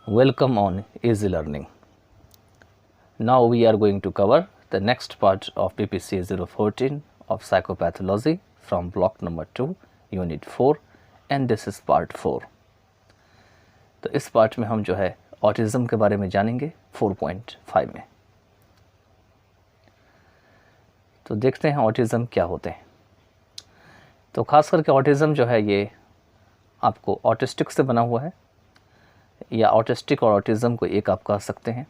Welcome on Easy Learning. Now we are going to cover the next part of PPCA 014 of Psychopathology from block number 2, Unit 4 and this is part 4. तो इस part में हम जो है autism के बारे में जानेंगे 4.5 में। तो देखते हैं ऑटिज़म क्या होते हैं। तो ख़ास करके ऑटिज़म जो है ये आपको ऑटिस्टिक से बना हुआ है या ऑटिस्टिक और ऑटिज़म को एक आप कह सकते हैं।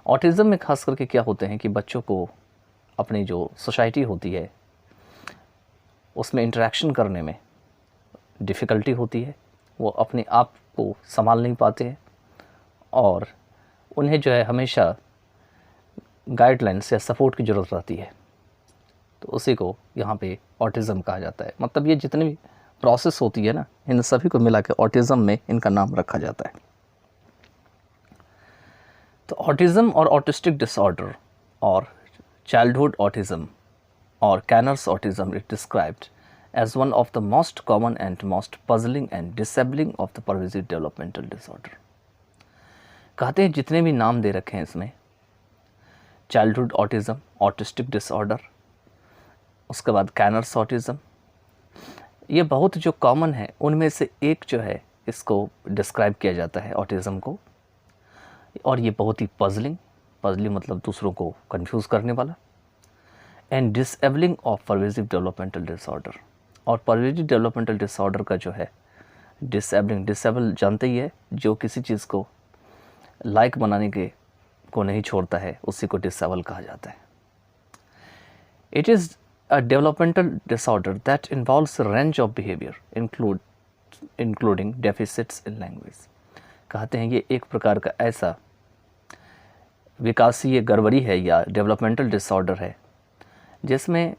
ऑटिज़म में ख़ास करके क्या होते हैं कि बच्चों को अपनी जो सोसाइटी होती है उसमें इंटरेक्शन करने में डिफ़िकल्टी होती है, वो अपने आप को संभाल नहीं पाते हैं और उन्हें जो है हमेशा गाइडलाइंस या सपोर्ट की ज़रूरत रहती है। तो उसी को यहाँ पे ऑटिज़म कहा जाता है। मतलब ये जितनी भी प्रोसेस होती है ना, इन सभी को मिला के ऑटिज़म में इनका नाम रखा जाता है। तो ऑटिज़म और ऑटिस्टिक डिसऑर्डर और चाइल्डहुड ऑटिज़म और Kanner's autism is described as one of the most common and most puzzling and disabling of the pervasive developmental disorder। कहते हैं जितने भी नाम दे रखे हैं इसमें, चाइल्डहुड ऑटिज़म, ऑटिस्टिक डिसऑर्डर, उसके बाद कैनर्स ऑटिज़म, ये बहुत जो कॉमन है उनमें से एक जो है इसको डिस्क्राइब किया जाता है ऑटिज़म को। और ये बहुत ही पजलिंग मतलब दूसरों को कंफ्यूज करने वाला, and disabling of pervasive developmental disorder. और परवेसिव डेवलपमेंटल डिसऑर्डर का जो है डिसेबल जानते ही है, जो किसी चीज़ को लाइक बनाने के को नहीं छोड़ता है उसी को डिसेबल कहा जाता है। It is a developmental disorder that involves a range of behavior including deficits in language। कहते हैं ये एक प्रकार का ऐसा विकासीय गड़बड़ी है या डेवलपमेंटल डिसऑर्डर है जिसमें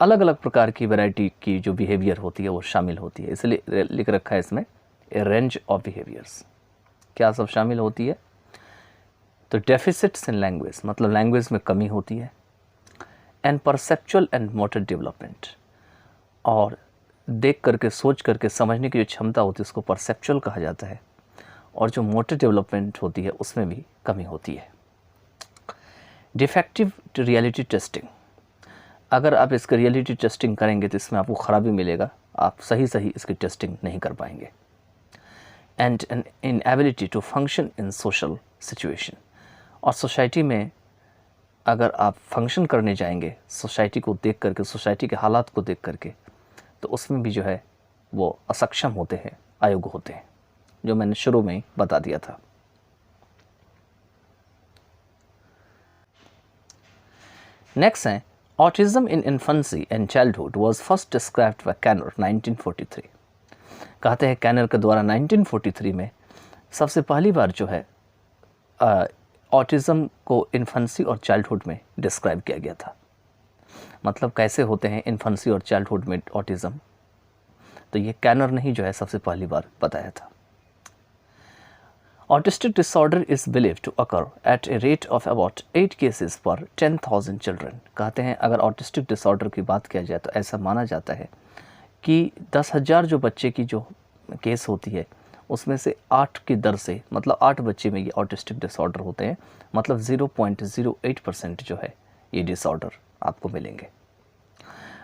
अलग अलग प्रकार की वैरायटी की जो बिहेवियर होती है वो शामिल होती है। इसलिए लिख रखा है इसमें ए रेंज ऑफ बिहेवियर्स। क्या सब शामिल होती है? तो डेफिसिट्स इन लैंग्वेज मतलब लैंग्वेज में कमी होती है, and perceptual and motor development, और देख करके सोच करके समझने की जो क्षमता होती है उसको परसेप्चुअल कहा जाता है, और जो मोटर डेवलपमेंट होती है उसमें भी कमी होती है। डिफेक्टिव रियलिटी टेस्टिंग, अगर आप इसकी रियलिटी टेस्टिंग करेंगे तो इसमें आपको ख़राबी मिलेगा, आप सही इसकी टेस्टिंग नहीं कर पाएंगे। And an inability to function in social situation, और सोसाइटी में अगर आप फंक्शन करने जाएंगे सोसाइटी को देख करके, सोसाइटी के हालात को देख करके, तो उसमें भी जो है वो असक्षम होते हैं, अयोग्य होते हैं, जो मैंने शुरू में ही बता दिया था। नेक्स्ट है autism in infancy and childhood was first described by Kanner 1943। कहते हैं कैनर के द्वारा 1943 में सबसे पहली बार जो है ऑटिज़म को इन्फेंसी और चाइल्डहुड में डिस्क्राइब किया गया था। मतलब कैसे होते हैं इन्फेंसी और चाइल्डहुड में ऑटिज़म, तो ये कैनर ने ही जो है सबसे पहली बार बताया था। Autistic disorder is believed to occur at a rate of about 8 cases per 10,000 children. कहते हैं अगर ऑटिस्टिक डिसऑर्डर की बात किया जाए तो ऐसा माना जाता है कि 10,000 जो बच्चे की जो केस होती है उसमें से 8 की दर से, मतलब 8 बच्चे में ये ऑटिस्टिक डिसऑर्डर होते हैं, मतलब 0.08% जो है ये डिसऑर्डर आपको मिलेंगे।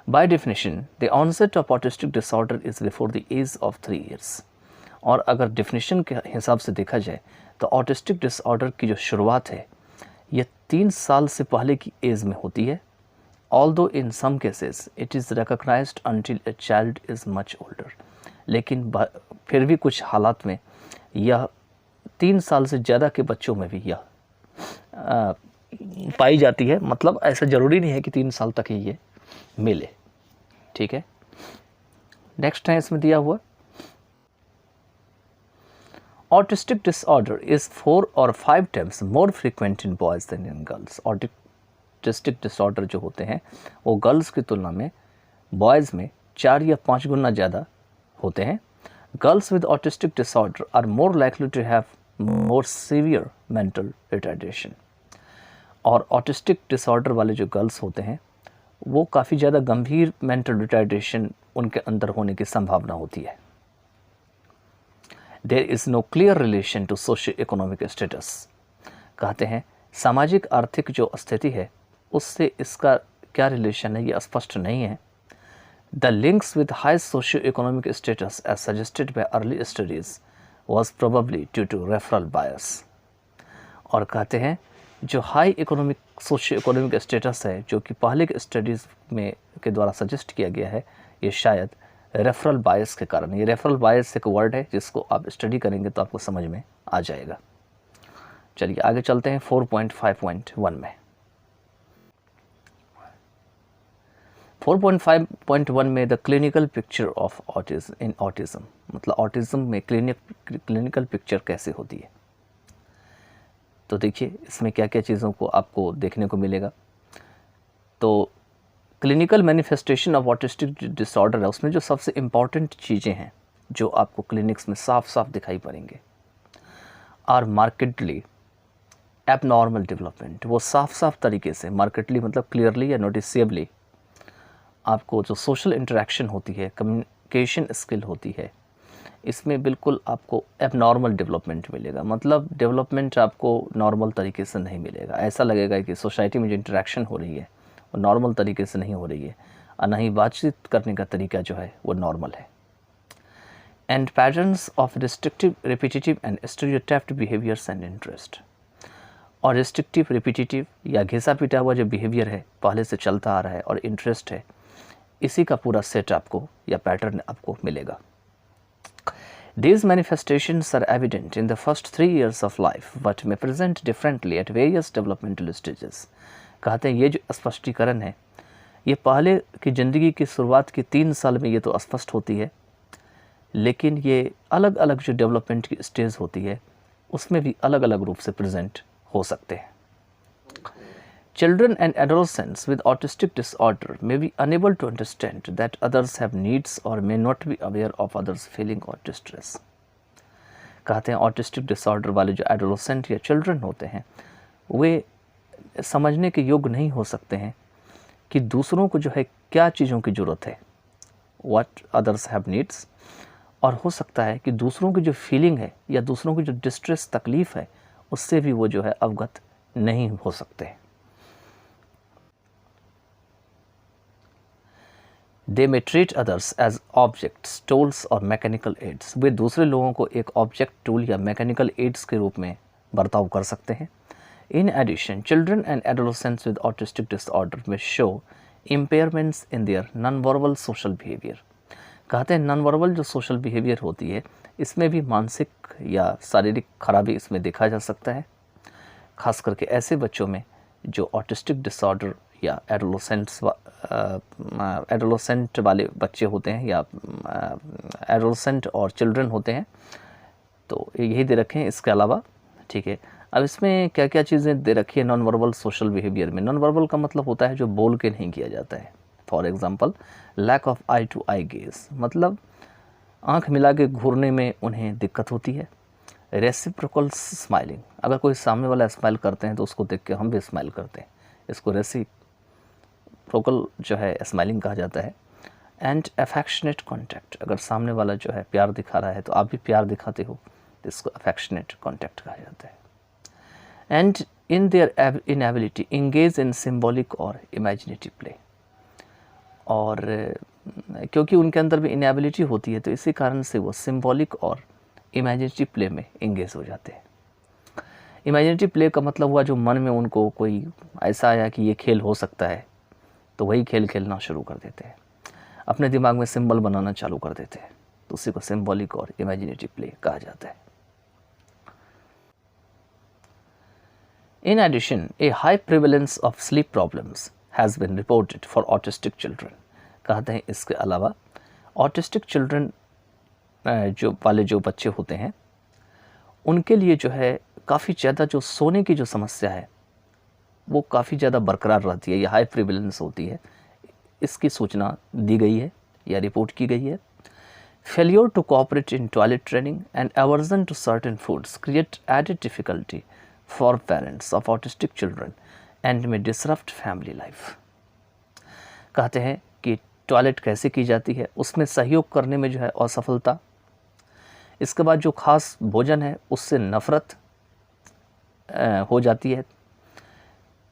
By definition the onset of autistic disorder is before the age of 3 years। और अगर डेफिनेशन के हिसाब से देखा जाए तो ऑटिस्टिक डिसऑर्डर की जो शुरुआत है ये 3 साल से पहले की एज में होती है। Although in some cases it is recognised until a child is much older. लेकिन फिर भी कुछ हालात में यह 3 साल से ज़्यादा के बच्चों में भी यह पाई जाती है। मतलब ऐसा ज़रूरी नहीं है कि 3 साल तक ही ये मिले। ठीक है, नेक्स्ट है इसमें दिया हुआ autistic disorder is 4 or 5 times more frequent in boys than in girls. Autistic disorder जो होते हैं वो गर्ल्स की तुलना में बॉयज़ में 4 या 5 गुना ज़्यादा होते हैं। Girls with autistic disorder are more likely to have more severe mental retardation. और ऑटिस्टिक डिसऑर्डर वाले जो गर्ल्स होते हैं वो काफ़ी ज़्यादा गंभीर मेंटल रिटार्डेशन उनके अंदर होने की संभावना होती है। There is no clear relation to socio economic status. कहते हैं सामाजिक आर्थिक जो स्थिति है उससे इसका क्या रिलेशन है, ये स्पष्ट नहीं है। The links with high socio economic status as suggested by early studies was probably due to referral bias. और कहते हैं जो high economic socio economic status है जो कि पहले के स्टडीज़ में के द्वारा सजेस्ट किया गया है, ये शायद रेफरल बायस के कारण। ये रेफरल बायस एक वर्ड है जिसको आप स्टडी करेंगे तो आपको समझ में आ जाएगा। चलिए आगे चलते हैं 4.5.1 में। 4.5.1 में the clinical picture of autism in autism, मतलब ऑटिज्म में क्लिनिकल पिक्चर कैसे होती है। तो देखिए इसमें क्या क्या चीज़ों को आपको देखने को मिलेगा। तो clinical manifestation of autistic disorder है, उसमें जो सबसे इम्पॉर्टेंट चीज़ें हैं जो आपको क्लिनिक्स में साफ साफ दिखाई पड़ेंगे, आर मार्केटली एबनॉर्मल डेवलपमेंट। वो साफ साफ तरीके से, मार्केटली मतलब क्लियरली या नोटिसेबली, आपको जो सोशल इंटरेक्शन होती है, कम्युनिकेशन स्किल होती है, इसमें बिल्कुल आपको एबनॉर्मल डेवलपमेंट मिलेगा। मतलब डेवलपमेंट आपको नॉर्मल तरीके से नहीं मिलेगा। ऐसा लगेगा कि सोसाइटी में जो इंटरेक्शन हो रही है वो नॉर्मल तरीके से नहीं हो रही है, और ना ही बातचीत करने का तरीका जो है वो नॉर्मल है। And patterns of restrictive, repetitive and stereotyped behaviours and interest. और रिस्ट्रिक्टिव, रिपीटेटिव या घिसा पिटा हुआ जो बिहेवियर है पहले से चलता आ रहा है, और इंटरेस्ट है, इसी का पूरा सेट आपको या पैटर्न आपको मिलेगा। These manifestations are evident in the first 3 years of life but may present differently at various developmental stages। कहते हैं ये जो स्पष्टीकरण है ये पहले की ज़िंदगी की शुरुआत के 3 साल में ये तो स्पष्ट होती है, लेकिन ये अलग अलग जो डेवलपमेंट की स्टेज होती है उसमें भी अलग अलग रूप से प्रेजेंट हो सकते हैं। Children and adolescents with autistic disorder may be unable to understand that others have needs or may not be aware of others' feeling or distress। कहते हैं ऑटिस्टिक डिसऑर्डर वाले जो एडोलेसेंट या चिल्ड्रन होते हैं वे समझने के योग्य नहीं हो सकते हैं कि दूसरों को जो है क्या चीज़ों की ज़रूरत है, what others have needs, और हो सकता है कि दूसरों की जो फीलिंग है या दूसरों की जो डिस्ट्रेस तकलीफ़ है उससे भी वो जो है अवगत नहीं हो सकते हैं। They may treat others as objects, tools और मैकेनिकल एड्स। वे दूसरे लोगों को एक ऑब्जेक्ट, टूल या मैकेनिकल एड्स के रूप में बर्ताव कर सकते हैं। In addition, children and adolescents with autistic disorder may show impairments in their non-verbal social behavior। कहते हैं नॉन-वर्बल जो सोशल बिहेवियर होती है इसमें भी मानसिक या शारीरिक खराबी इसमें देखा जा सकता है, खास करके ऐसे बच्चों में जो ऑटिस्टिक डिसऑर्डर या एडोलेसेंट वाले बच्चे होते हैं या एडोलेसेंट और चिल्ड्रन होते हैं। तो यही दे रखे हैं इसके अलावा, ठीक है। अब इसमें क्या क्या चीज़ें दे रखी है नॉन वर्बल सोशल बिहेवियर में। नॉन वर्बल का मतलब होता है जो बोल के नहीं किया जाता है। For example lack of eye to eye gaze, मतलब आंख मिला के घूरने में उन्हें दिक्कत होती है। रेसिप्रोकल स्माइलिंग, अगर कोई सामने वाला स्माइल करते हैं तो उसको देख के हम भी स्माइल करते हैं, इसको रेसिप्रोकल जो है स्माइलिंग कहा जाता है। एंड अफेक्शनेट कॉन्टैक्ट, अगर सामने वाला जो है प्यार दिखा रहा है तो आप भी प्यार दिखाते हो तो इसको अफेक्शनेट कॉन्टैक्ट कहा जाता है। And in their inability engage in symbolic और इमेजिनेटिव प्ले, और क्योंकि उनके अंदर भी इनएबिलिटी होती है तो इसी कारण से वो सिम्बॉलिक और इमेजिनेटिव प्ले में इंगेज हो जाते हैं। इमेजिनेटिव प्ले का मतलब हुआ जो मन में उनको कोई ऐसा आया कि ये खेल हो सकता है तो वही खेल खेलना शुरू कर देते हैं, अपने दिमाग में सिंबल बनाना चालू कर देते हैं, तो उसी को सिम्बॉलिक और इमेजिनेटिव प्ले कहा जाता है। In addition, a high prevalence of sleep problems has been reported for autistic children। कहते हैं इसके अलावा ऑटिस्टिक चिल्ड्रन जो बच्चे होते हैं उनके लिए जो है काफ़ी ज़्यादा जो सोने की जो समस्या है वो काफ़ी ज़्यादा बरकरार रहती है, ये हाई प्रिवेलेंस होती है, इसकी सूचना दी गई है या रिपोर्ट की गई है। Failure to cooperate in toilet training and aversion to certain foods create added difficulty for parents of autistic children and may disrupt family life. कहते हैं कि टॉयलेट कैसे की जाती है उसमें सहयोग करने में जो है असफलता, इसके बाद जो ख़ास भोजन है उससे नफ़रत हो जाती है।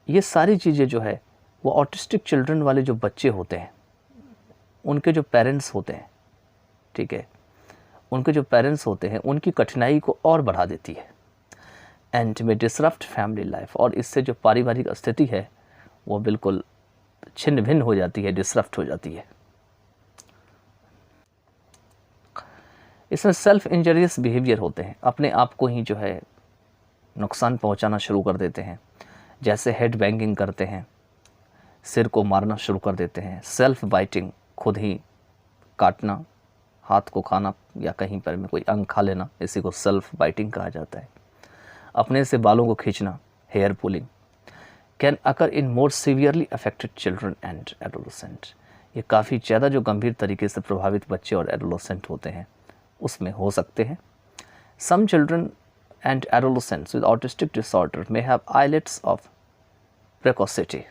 ये सारी चीज़ें जो है वो ऑटिस्टिक चिल्ड्रन वाले जो बच्चे होते हैं उनके जो पेरेंट्स होते हैं, ठीक है, उनके जो पेरेंट्स होते हैं उनकी कठिनाई को और बढ़ा देती है and may disrupt family life, और इससे जो पारिवारिक स्थिति है वो बिल्कुल छिन्न भिन्न हो जाती है, डिसरप्ट हो जाती है। इसमें सेल्फ इंजरियस बिहेवियर होते हैं, अपने आप को ही जो है नुकसान पहुंचाना शुरू कर देते हैं, जैसे हेड बैंगिंग करते हैं, सिर को मारना शुरू कर देते हैं, सेल्फ बाइटिंग, खुद ही काटना, हाथ को खाना या कहीं पर में कोई अंग खा लेना, इसी को सेल्फ बाइटिंग कहा जाता है। अपने से बालों को खींचना, hair pulling, can occur in more severely affected children and adolescent. ये काफ़ी ज़्यादा जो गंभीर तरीके से प्रभावित बच्चे और एडोलेसेंट होते हैं उसमें हो सकते हैं। Some children and adolescents with autistic disorder may have islets of precocity.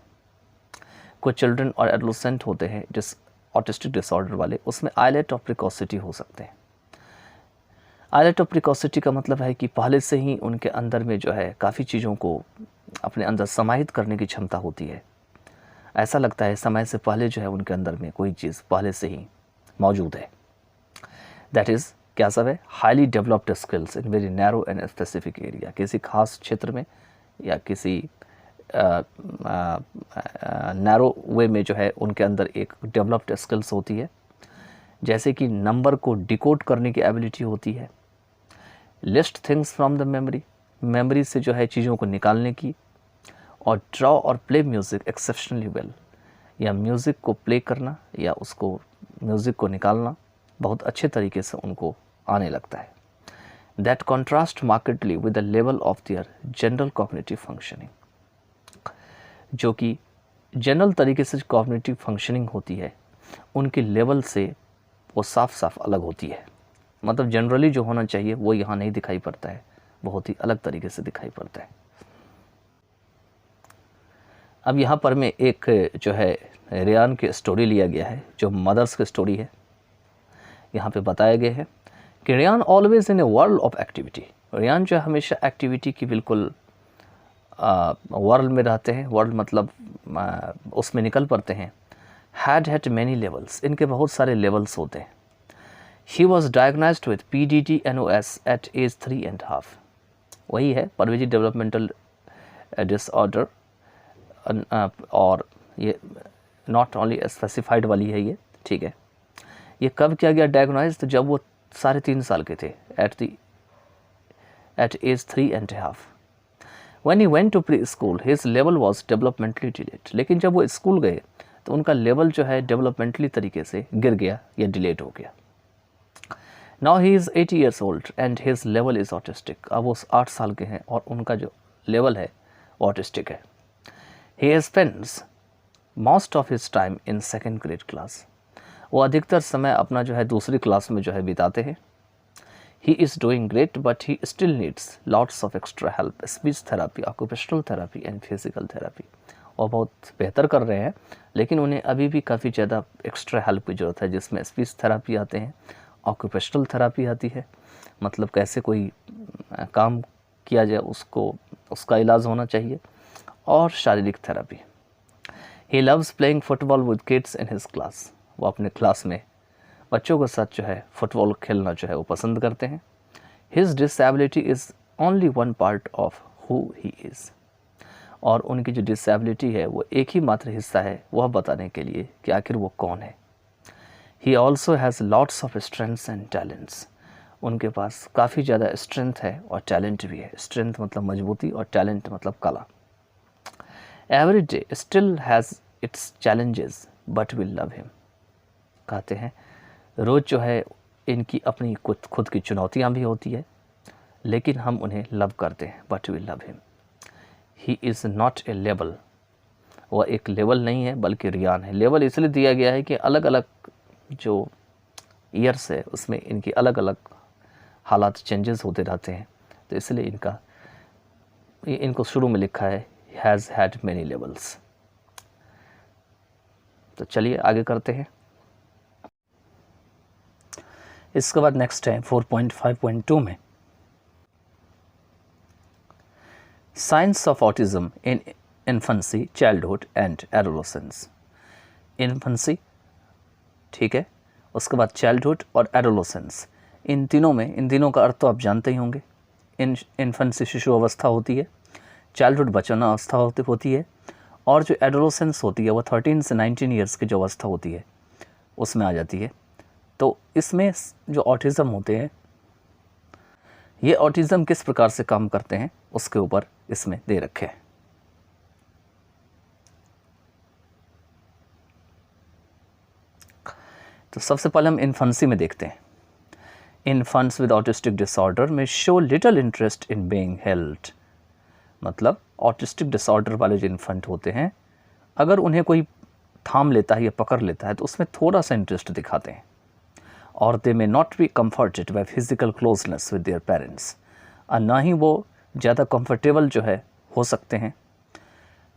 कुछ चिल्ड्रन और एडोलेसेंट होते हैं जिस ऑटिस्टिक डिसऑर्डर वाले, उसमें आइलेट ऑफ प्रिकॉसिटी हो सकते हैं। आइलेट ऑफ प्रिकॉसिटी का मतलब है कि पहले से ही उनके अंदर में जो है काफ़ी चीज़ों को अपने अंदर समाहित करने की क्षमता होती है। ऐसा लगता है समय से पहले जो है उनके अंदर में कोई चीज़ पहले से ही मौजूद है। दैट इज़ क्या सब है, highly developed skills in very narrow and specific area. किसी खास क्षेत्र में या किसी नैरो वे में जो है उनके अंदर एक डेवलप्ड स्किल्स होती है, जैसे कि नंबर को डिकोड करने की एबिलिटी होती है, list things from the memory, memory से जो है चीज़ों को निकालने की, और ड्रॉ और प्ले म्यूज़िक एक्सेप्शनली वेल, या म्यूज़िक को प्ले करना या उसको म्यूज़िक को निकालना बहुत अच्छे तरीके से उनको आने लगता है। That contrast markedly with the level of their general cognitive functioning, जो कि जनरल तरीके से कॉग्निटिव फंक्शनिंग होती है उनके लेवल से वो साफ साफ अलग होती है। मतलब जनरली जो होना चाहिए वो यहाँ नहीं दिखाई पड़ता है, बहुत ही अलग तरीके से दिखाई पड़ता है। अब यहाँ पर मैं एक जो है रेयान की स्टोरी लिया गया है जो मदर्स की स्टोरी है। यहाँ पे बताया गया है कि Ryan always in a world of activity. Ryan जो है हमेशा एक्टिविटी की बिल्कुल वर्ल्ड में रहते हैं, वर्ल्ड मतलब उसमें निकल पड़ते हैं। हैड मैनी लेवल्स, इनके बहुत सारे लेवल्स होते हैं। He was diagnosed with PDD-NOS at age 3.5। वही है परवेजी डेवलपमेंटल डिसऑर्डर, और ये नॉट ओनली स्पेसिफाइड वाली है ये, ठीक है। ये कब किया गया डायग्नोज, तो जब वो 3.5 साल के थे, eight age 3.5। When he went to preschool, his level was developmentally delayed। लेकिन जब वो स्कूल गए तो उनका लेवल जो है डेवलपमेंटली तरीके से गिर गया या डिलेड हो गया। Now he is 80 years old and his level is autistic। अब वो 8 साल के हैं और उनका जो लेवल है ऑटिस्टिक है। He spends most of his time in second grade class। वो अधिकतर समय अपना जो है दूसरी क्लास में जो है बिताते हैं। He is doing great but he still needs lots of extra help, speech therapy, occupational therapy and physical therapy। और बहुत बेहतर कर रहे हैं लेकिन उन्हें अभी भी काफ़ी ज़्यादा एक्स्ट्रा हेल्प की ज़रूरत है, जिसमें स्पीच थेरापी आते हैं, ऑक्यूपेशनल थेरापी आती है, मतलब कैसे कोई काम किया जाए उसको, उसका इलाज होना चाहिए, और शारीरिक therapy. He loves playing football with kids in his class. वो अपने क्लास में बच्चों के साथ जो है फुटबॉल खेलना जो है वो पसंद करते हैं। His disability is only one part of who he is. और उनकी जो डिसेबिलिटी है वो एक ही मात्र हिस्सा है वह बताने के लिए कि आखिर वो कौन है। He also has lots of strengths and talents. उनके पास काफ़ी ज़्यादा स्ट्रेंथ है और टैलेंट भी है। स्ट्रेंथ मतलब मजबूती और टैलेंट मतलब कला। Every day still has its challenges but will love him. कहते हैं रोज़ जो है इनकी अपनी कुछ खुद की चुनौतियाँ भी होती है लेकिन हम उन्हें लव करते हैं, but will love him. He is not a level. वह एक लेवल नहीं है बल्कि रियान है। लेवल इसलिए दिया गया है कि अलग अलग जो ईयर्स है उसमें इनकी अलग अलग हालात चेंजेस होते रहते हैं, तो इसलिए इनको शुरू में लिखा है हैज़ हैड मैनी लेवल्स। तो चलिए आगे करते हैं। इसके बाद नेक्स्ट है 4.5.2 में science of autism in infancy, childhood and adolescence. Infancy, ठीक है, उसके बाद चाइल्डहुड और एडोलेसेंस, इन तीनों का अर्थ तो आप जानते ही होंगे। इन्फेंसी शिशु अवस्था होती है, चाइल्डहुड बचपन अवस्था होती है, और जो एडोलेसेंस होती है वो 13 से 19 ईयर्स की जो अवस्था होती है उसमें आ जाती है। तो इसमें जो ऑटिज़म होते हैं, ये ऑटिज़म किस प्रकार से काम करते हैं उसके ऊपर इसमें दे रखे हैं। तो सबसे पहले हम इन्फेंसी में देखते हैं। इन्फेंट्स विद ऑटिस्टिक डिसऑर्डर में show little interest in being held. मतलब ऑटिस्टिक डिसऑर्डर वाले जो इन्फेंट होते हैं, अगर उन्हें कोई थाम लेता है या पकड़ लेता है तो उसमें थोड़ा सा इंटरेस्ट दिखाते हैं। और they may not be comforted by physical closeness with their parents, और ना ही वो ज़्यादा कंफर्टेबल जो है हो सकते हैं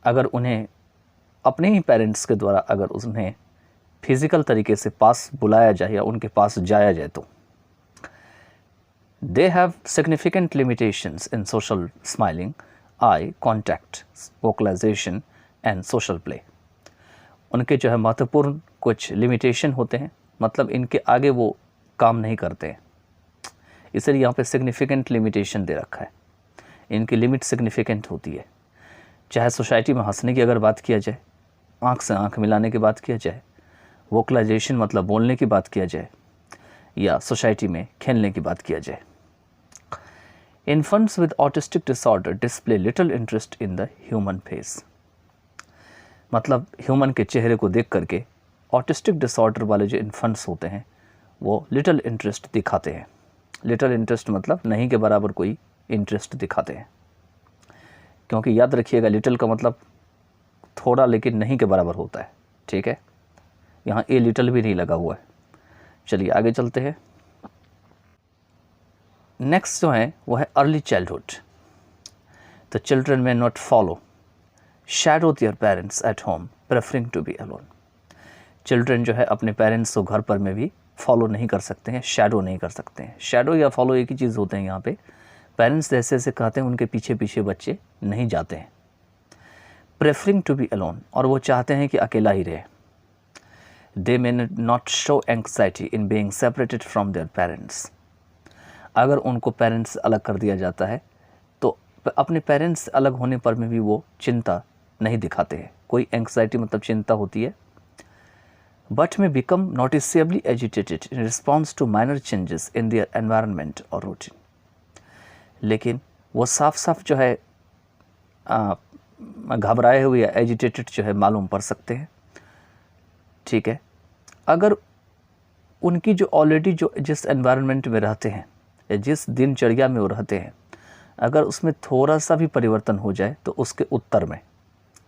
अगर उन्हें अपने ही पेरेंट्स के द्वारा अगर उन्हें फिजिकल तरीके से पास बुलाया जाए या उनके पास जाया जाए तो। They have significant limitations in social smiling, eye contact, vocalisation and social play. उनके जो है महत्वपूर्ण कुछ लिमिटेशन होते हैं, मतलब इनके आगे वो काम नहीं करते हैं, इसलिए यहाँ पे सिग्निफिकेंट लिमिटेशन दे रखा है। इनकी लिमिट सिग्निफिकेंट होती है। चाहे सोसाइटी में हंसने की अगर बात किया जाए, आँख से आँख मिलाने की बात किया जाए, वोकलाइजेशन मतलब बोलने की बात किया जाए, या सोसाइटी में खेलने की बात किया जाए। Infants with autistic disorder display little interest in the human face. मतलब ह्यूमन के चेहरे को देख करके ऑटिस्टिक डिसऑर्डर वाले जो इन्फेंट्स होते हैं वो लिटिल इंटरेस्ट दिखाते हैं। लिटिल इंटरेस्ट मतलब नहीं के बराबर कोई इंटरेस्ट दिखाते हैं, क्योंकि याद रखिएगा लिटिल का मतलब थोड़ा लेकिन नहीं के बराबर होता है, ठीक है। यहाँ ए लिटिल भी नहीं लगा हुआ है। चलिए आगे चलते हैं। नेक्स्ट जो है वो है early childhood. The children may not follow shadow their parents at home, preferring to be alone. Children जो है अपने पेरेंट्स को घर पर में भी फॉलो नहीं कर सकते हैं, शैडो नहीं कर सकते हैं। शैडो या फॉलो एक ही चीज़ होते हैं यहाँ पे। पेरेंट्स जैसे जैसे कहते हैं उनके पीछे पीछे बच्चे नहीं जाते हैं। प्रेफरिंग टू बी अलोन, और वो चाहते हैं कि अकेला ही रहे। They may not show anxiety in being separated from their parents. अगर उनको पेरेंट्स से अलग कर दिया जाता है तो अपने पेरेंट्स से अलग होने पर में भी वो चिंता नहीं दिखाते हैं। कोई एंग्जाइटी मतलब चिंता होती है। But may become noticeably agitated in response to minor changes in their environment और रूटीन। लेकिन वो साफ साफ जो है घबराए हुए या एजिटेटेड जो है मालूम पड़ सकते हैं, ठीक है, अगर उनकी जो ऑलरेडी जो जिस एनवायरनमेंट में रहते हैं या जिस दिनचर्या में वो रहते हैं, अगर उसमें थोड़ा सा भी परिवर्तन हो जाए तो उसके उत्तर में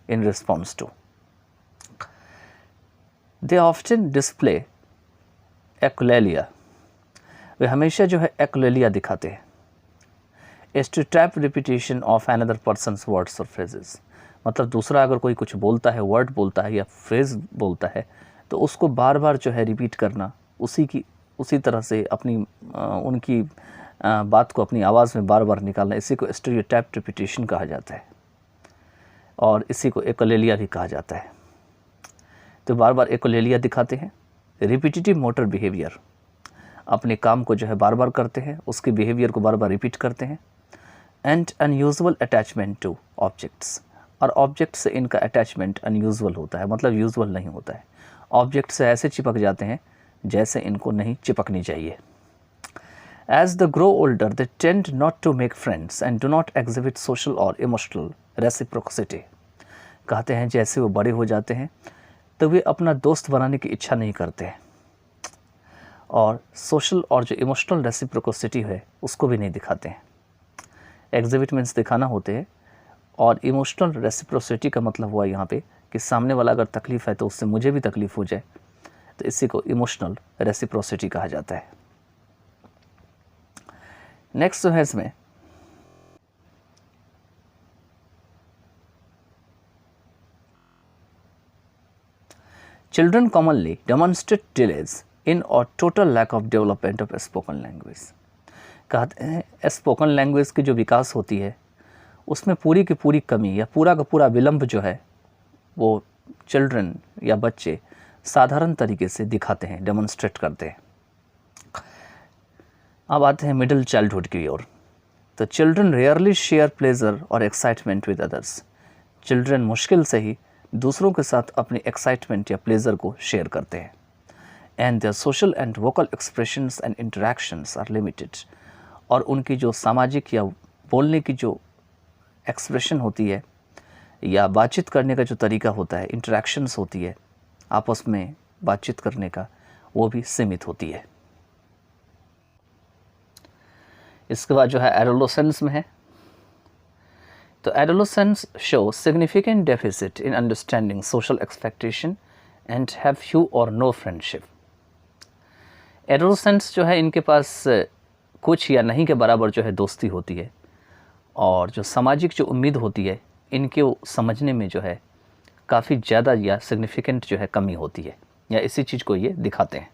in response to they often display echolalia. वे हमेशा जो है एक्लेलिया दिखाते हैं। Is to tap repetition of another persons words और फ्रेजेस। मतलब दूसरा अगर कोई कुछ बोलता है, वर्ड बोलता है या फ्रेज बोलता है, तो उसको बार बार जो है रिपीट करना, उसी तरह से अपनी उनकी बात को अपनी आवाज़ में बार बार निकालना, इसी को स्टीरियोटाइप रिपीटेशन कहा जाता है और इसी को एक्लेलिया भी कहा जाता है। तो बार बार एक्लेलिया दिखाते हैं। रिपीटिटिव मोटर बिहेवियर, अपने काम को जो है बार बार करते हैं, उसके बिहेवियर को बार बार रिपीट करते हैं। And unusual attachment two objects, और ऑब्जेक्ट से इनका अटैचमेंट अनयूजुअल होता है, मतलब यूजुअल नहीं होता है। ऑब्जेक्ट से ऐसे चिपक जाते हैं जैसे इनको नहीं चिपकनी चाहिए। As the grow older they tend not to make friends and do not exhibit social और इमोशनल रेसिप्रोसिटी। कहते हैं जैसे वो बड़े हो जाते हैं तो वे अपना दोस्त बनाने की इच्छा नहीं करते हैं और सोशल और जो इमोशनल रेसिप्रोसिटी है उसको भी नहीं दिखाते हैं। एग्जिबिट मीन्स दिखाना होते हैं, और इमोशनल रेसिप्रोसिटी का मतलब हुआ यहाँ पे कि सामने वाला अगर तकलीफ़ है तो उससे मुझे भी तकलीफ़ हो जाए, तो इसी को इमोशनल रेसिप्रोसिटी कहा जाता है। नेक्स्ट जो है इसमें children commonly demonstrate delays in और total lack of development of spoken language. कहते हैं स्पोकन लैंग्वेज की जो विकास होती है उसमें पूरी की पूरी कमी या पूरा का पूरा विलंब जो है वो चिल्ड्रन या बच्चे साधारण तरीके से दिखाते हैं, डेमोन्स्ट्रेट करते हैं। अब आते हैं मिडिल चाइल्डहुड की ओर। तो चिल्ड्रन रेयरली शेयर प्लेजर और एक्साइटमेंट विद अदर्स। चिल्ड्रन मुश्किल से ही दूसरों के साथ अपनी एक्साइटमेंट या प्लेजर को शेयर करते हैं। And their social and vocal expressions and interactions are limited. और उनकी जो सामाजिक या बोलने की जो एक्सप्रेशन होती है या बातचीत करने का जो तरीका होता है, इंटरेक्शंस होती है आपस में बातचीत करने का, वो भी सीमित होती है। इसके बाद जो है एडोलेसेंस में है। तो adolescence show significant deficit in understanding social expectation and have few और नो फ्रेंडशिप। एडोलेसेंस जो है इनके पास कुछ या नहीं के बराबर जो है दोस्ती होती है, और जो सामाजिक जो उम्मीद होती है इनके समझने में जो है काफ़ी ज़्यादा या सिग्निफिकेंट जो है कमी होती है, या इसी चीज़ को ये दिखाते हैं।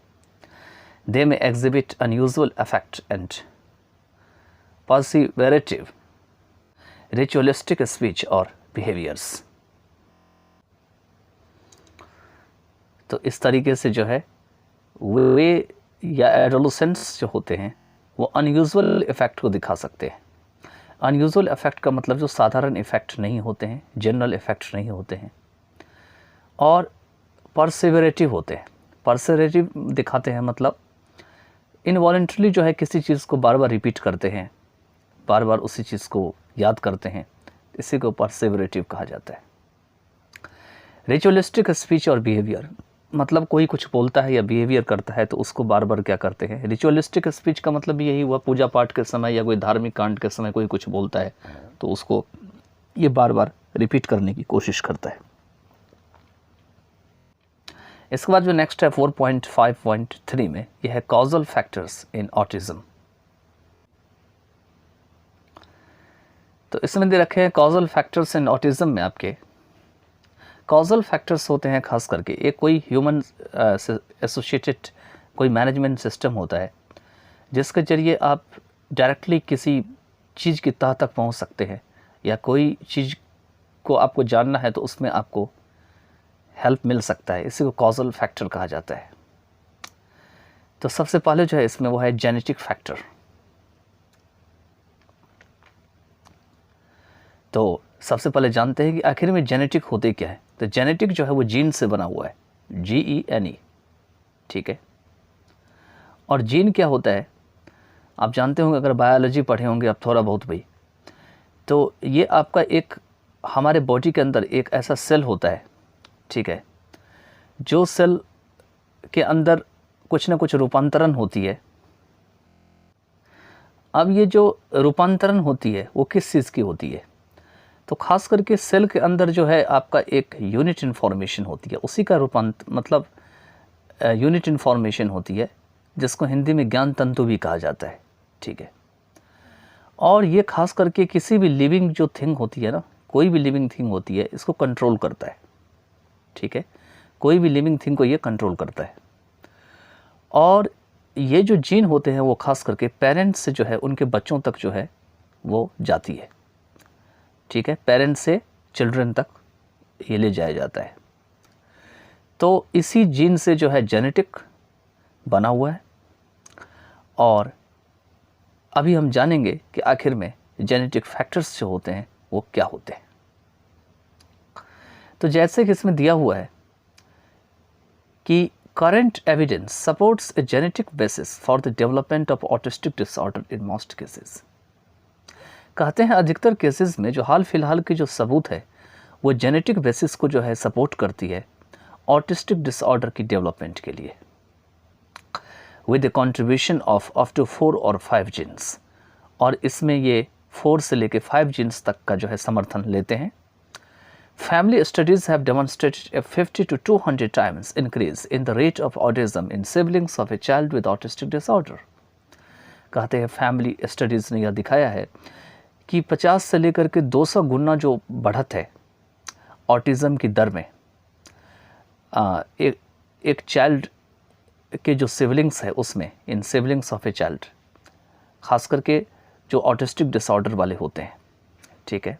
They may exhibit unusual affect and perseverative ritualistic speech और बिहेवियर्स। तो इस तरीके से जो है वे या एडोलेसेंट्स जो होते हैं वो अनयूजुअल इफ़ेक्ट को दिखा सकते हैं। अनयूजुअल इफ़ेक्ट का मतलब जो साधारण इफ़ेक्ट नहीं होते हैं, जनरल इफ़ेक्ट नहीं होते हैं, और परसिवेरेटिव होते हैं। परसिवेरेटिव दिखाते हैं मतलब इनवॉलेंटरली जो है किसी चीज़ को बार बार रिपीट करते हैं, बार बार उसी चीज़ को याद करते हैं, इसी को परसिवेरेटिव कहा जाता है। रिचुअलिस्टिक स्पीच और बिहेवियर मतलब कोई कुछ बोलता है या बिहेवियर करता है तो उसको बार बार क्या करते हैं। रिचुअलिस्टिक स्पीच का मतलब यही हुआ पूजा पाठ के समय या कोई धार्मिक कांड के समय कोई कुछ बोलता है तो उसको ये बार बार रिपीट करने की कोशिश करता है। इसके बाद जो नेक्स्ट है 4.5.3 में यह है कॉजल फैक्टर्स इन ऑटिज्म। तो इसमें दे रखे हैं कॉजल फैक्टर्स इन ऑटिज्म में आपके कॉजल फैक्टर्स होते हैं खास करके एक कोई ह्यूमन एसोसिएटेड कोई मैनेजमेंट सिस्टम होता है जिसके ज़रिए आप डायरेक्टली किसी चीज़ की तह तक पहुंच सकते हैं, या कोई चीज़ को आपको जानना है तो उसमें आपको हेल्प मिल सकता है, इसी को कॉजल फैक्टर कहा जाता है। तो सबसे पहले जो है इसमें वो है जेनेटिक फैक्टर। तो सबसे पहले जानते हैं कि आखिर में जेनेटिक होते क्या है। तो जेनेटिक जो है वो जीन से बना हुआ है, GENE, ठीक है। और जीन क्या होता है आप जानते होंगे, अगर बायोलॉजी पढ़े होंगे आप थोड़ा बहुत भाई, तो ये आपका एक हमारे बॉडी के अंदर एक ऐसा सेल होता है, ठीक है, जो सेल के अंदर कुछ ना कुछ रूपांतरण होती है। अब ये जो रूपांतरण होती है वो किस चीज़ की होती है, तो खास करके सेल के अंदर जो है आपका एक यूनिट इन्फॉर्मेशन होती है, उसी का मतलब यूनिट इन्फॉर्मेशन होती है जिसको हिंदी में ज्ञान तंतु भी कहा जाता है, ठीक है। और ये खास करके किसी भी लिविंग जो थिंग होती है ना, कोई भी लिविंग थिंग होती है इसको कंट्रोल करता है, ठीक है, कोई भी लिविंग थिंग को ये कंट्रोल करता है। और ये जो जीन होते हैं वो खास करके पेरेंट्स से जो है उनके बच्चों तक जो है वो जाती है, ठीक है, पेरेंट्स से चिल्ड्रन तक ये ले जाया जाता है। तो इसी जीन से जो है जेनेटिक बना हुआ है, और अभी हम जानेंगे कि आखिर में जेनेटिक फैक्टर्स जो होते हैं वो क्या होते हैं। तो जैसे कि इसमें दिया हुआ है कि current evidence supports a genetic basis for the development of autistic disorder in most cases। कहते हैं अधिकतर केसेस में जो हाल फिलहाल की जो सबूत है वो जेनेटिक बेसिस को जो है सपोर्ट करती है ऑटिस्टिक डिसऑर्डर की डेवलपमेंट के लिए, with the contribution of up to 4 और 5 जीन्स। और इसमें ये 4 से लेके 5 जीन्स तक का जो है समर्थन लेते हैं। Family studies have demonstrated a 50 to 200 times increase in the rate of autism in siblings of a child with autistic disorder। कहते हैं फैमिली स्टडीज़ ने यह दिखाया है कि 50 से लेकर के 200 गुना जो बढ़त है ऑटिज़म की दर में एक चाइल्ड के जो सिबलिंग्स है उसमें, इन सिबलिंग्स ऑफ ए चाइल्ड, खास करके जो ऑटिस्टिक डिसऑर्डर वाले होते हैं, ठीक है,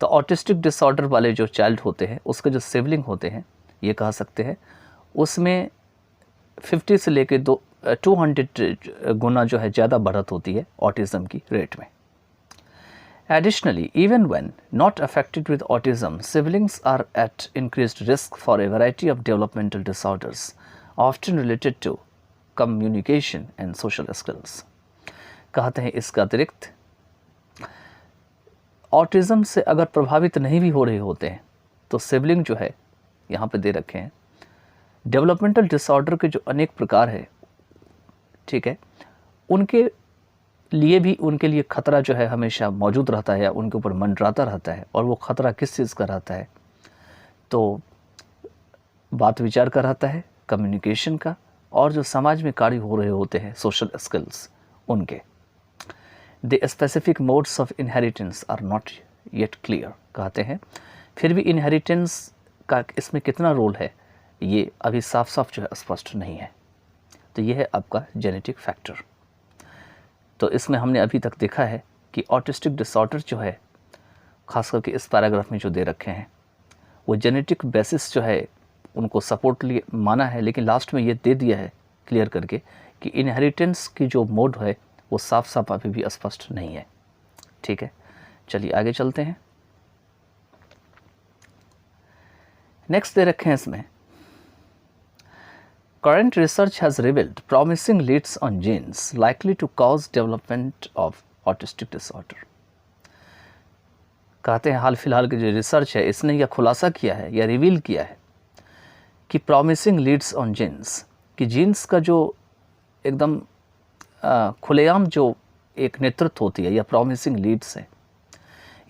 तो ऑटिस्टिक डिसऑर्डर वाले जो चाइल्ड होते हैं उसके जो सिबलिंग होते हैं, ये कह सकते हैं उसमें 50 से लेके 200 गुना जो है ज़्यादा बढ़त होती है ऑटिज़म की रेट में। Additionally, even when not affected with autism, siblings are at increased risk for a variety of developmental disorders, often related to communication and social skills. कहते हैं इसका अतिरिक्त ऑटिज़म से अगर प्रभावित नहीं भी हो रहे होते हैं तो सिबलिंग जो है यहाँ पे दे रखे हैं, डेवलपमेंटल डिसऑर्डर के जो अनेक प्रकार है, ठीक है, उनके लिए खतरा जो है हमेशा मौजूद रहता है या उनके ऊपर मंडराता रहता है। और वो खतरा किस चीज़ का रहता है? तो बात विचार का रहता है, कम्युनिकेशन का, और जो समाज में कार्य हो रहे होते हैं सोशल स्किल्स उनके। The specific modes of inheritance are not yet clear, कहते हैं फिर भी इनहेरिटेंस का इसमें कितना रोल है ये अभी साफ साफ जो है स्पष्ट नहीं है। तो ये है आपका जेनेटिक फैक्टर। तो इसमें हमने अभी तक देखा है कि ऑटिस्टिक डिसऑर्डर जो है, खास करके इस पैराग्राफ में जो दे रखे हैं, वो जेनेटिक बेसिस जो है उनको सपोर्ट लिए माना है, लेकिन लास्ट में ये दे दिया है क्लियर करके कि इनहेरिटेंस की जो मोड है वो साफ साफ अभी भी स्पष्ट नहीं है, ठीक है। चलिए आगे चलते हैं। नेक्स्ट दे रखे हैं इसमें, current research has revealed promising leads on genes likely to cause development of autistic disorder. कहते हैं हाल फिलहाल की जो रिसर्च है इसने यह खुलासा किया है या रिवील किया है कि प्रॉमिसिंग लीड्स ऑन जीन्स, कि जीन्स का जो एकदम खुलेआम जो एक नेतृत्व होती है या प्रॉमिसिंग लीड्स है,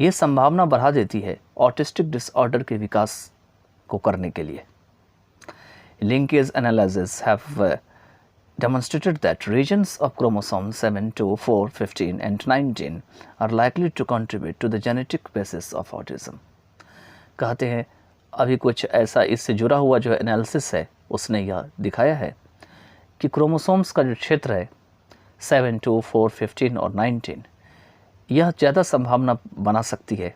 ये संभावना बढ़ा देती है ऑटिस्टिक डिसऑर्डर के विकास को करने के लिए। Linkage analysis have demonstrated that regions of chromosomes 7, 2, 4, 15 and 19 are likely to contribute to the genetic basis of autism. कहते हैं अभी कुछ ऐसा इससे जुड़ा हुआ जो एनालिसिस है उसने यह दिखाया है कि क्रोमोसोम्स का जो क्षेत्र है 7, 2, 4, 15 और 19, यह ज़्यादा संभावना बना सकती है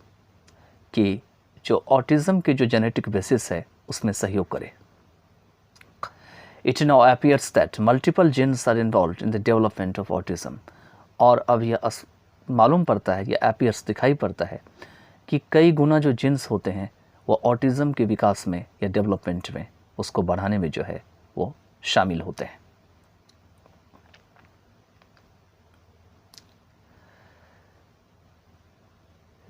कि जो ऑटिज़म के जो जेनेटिक बेसिस है उसमें सहयोग करे। It now appears that multiple genes are involved in the development of autism. और अब यह मालूम पड़ता है, यह appears दिखाई पड़ता है कि कई गुना जो जीन्स होते हैं वो ऑटिज़म के विकास में या डेवलपमेंट में, उसको बढ़ाने में जो है वो शामिल होते हैं।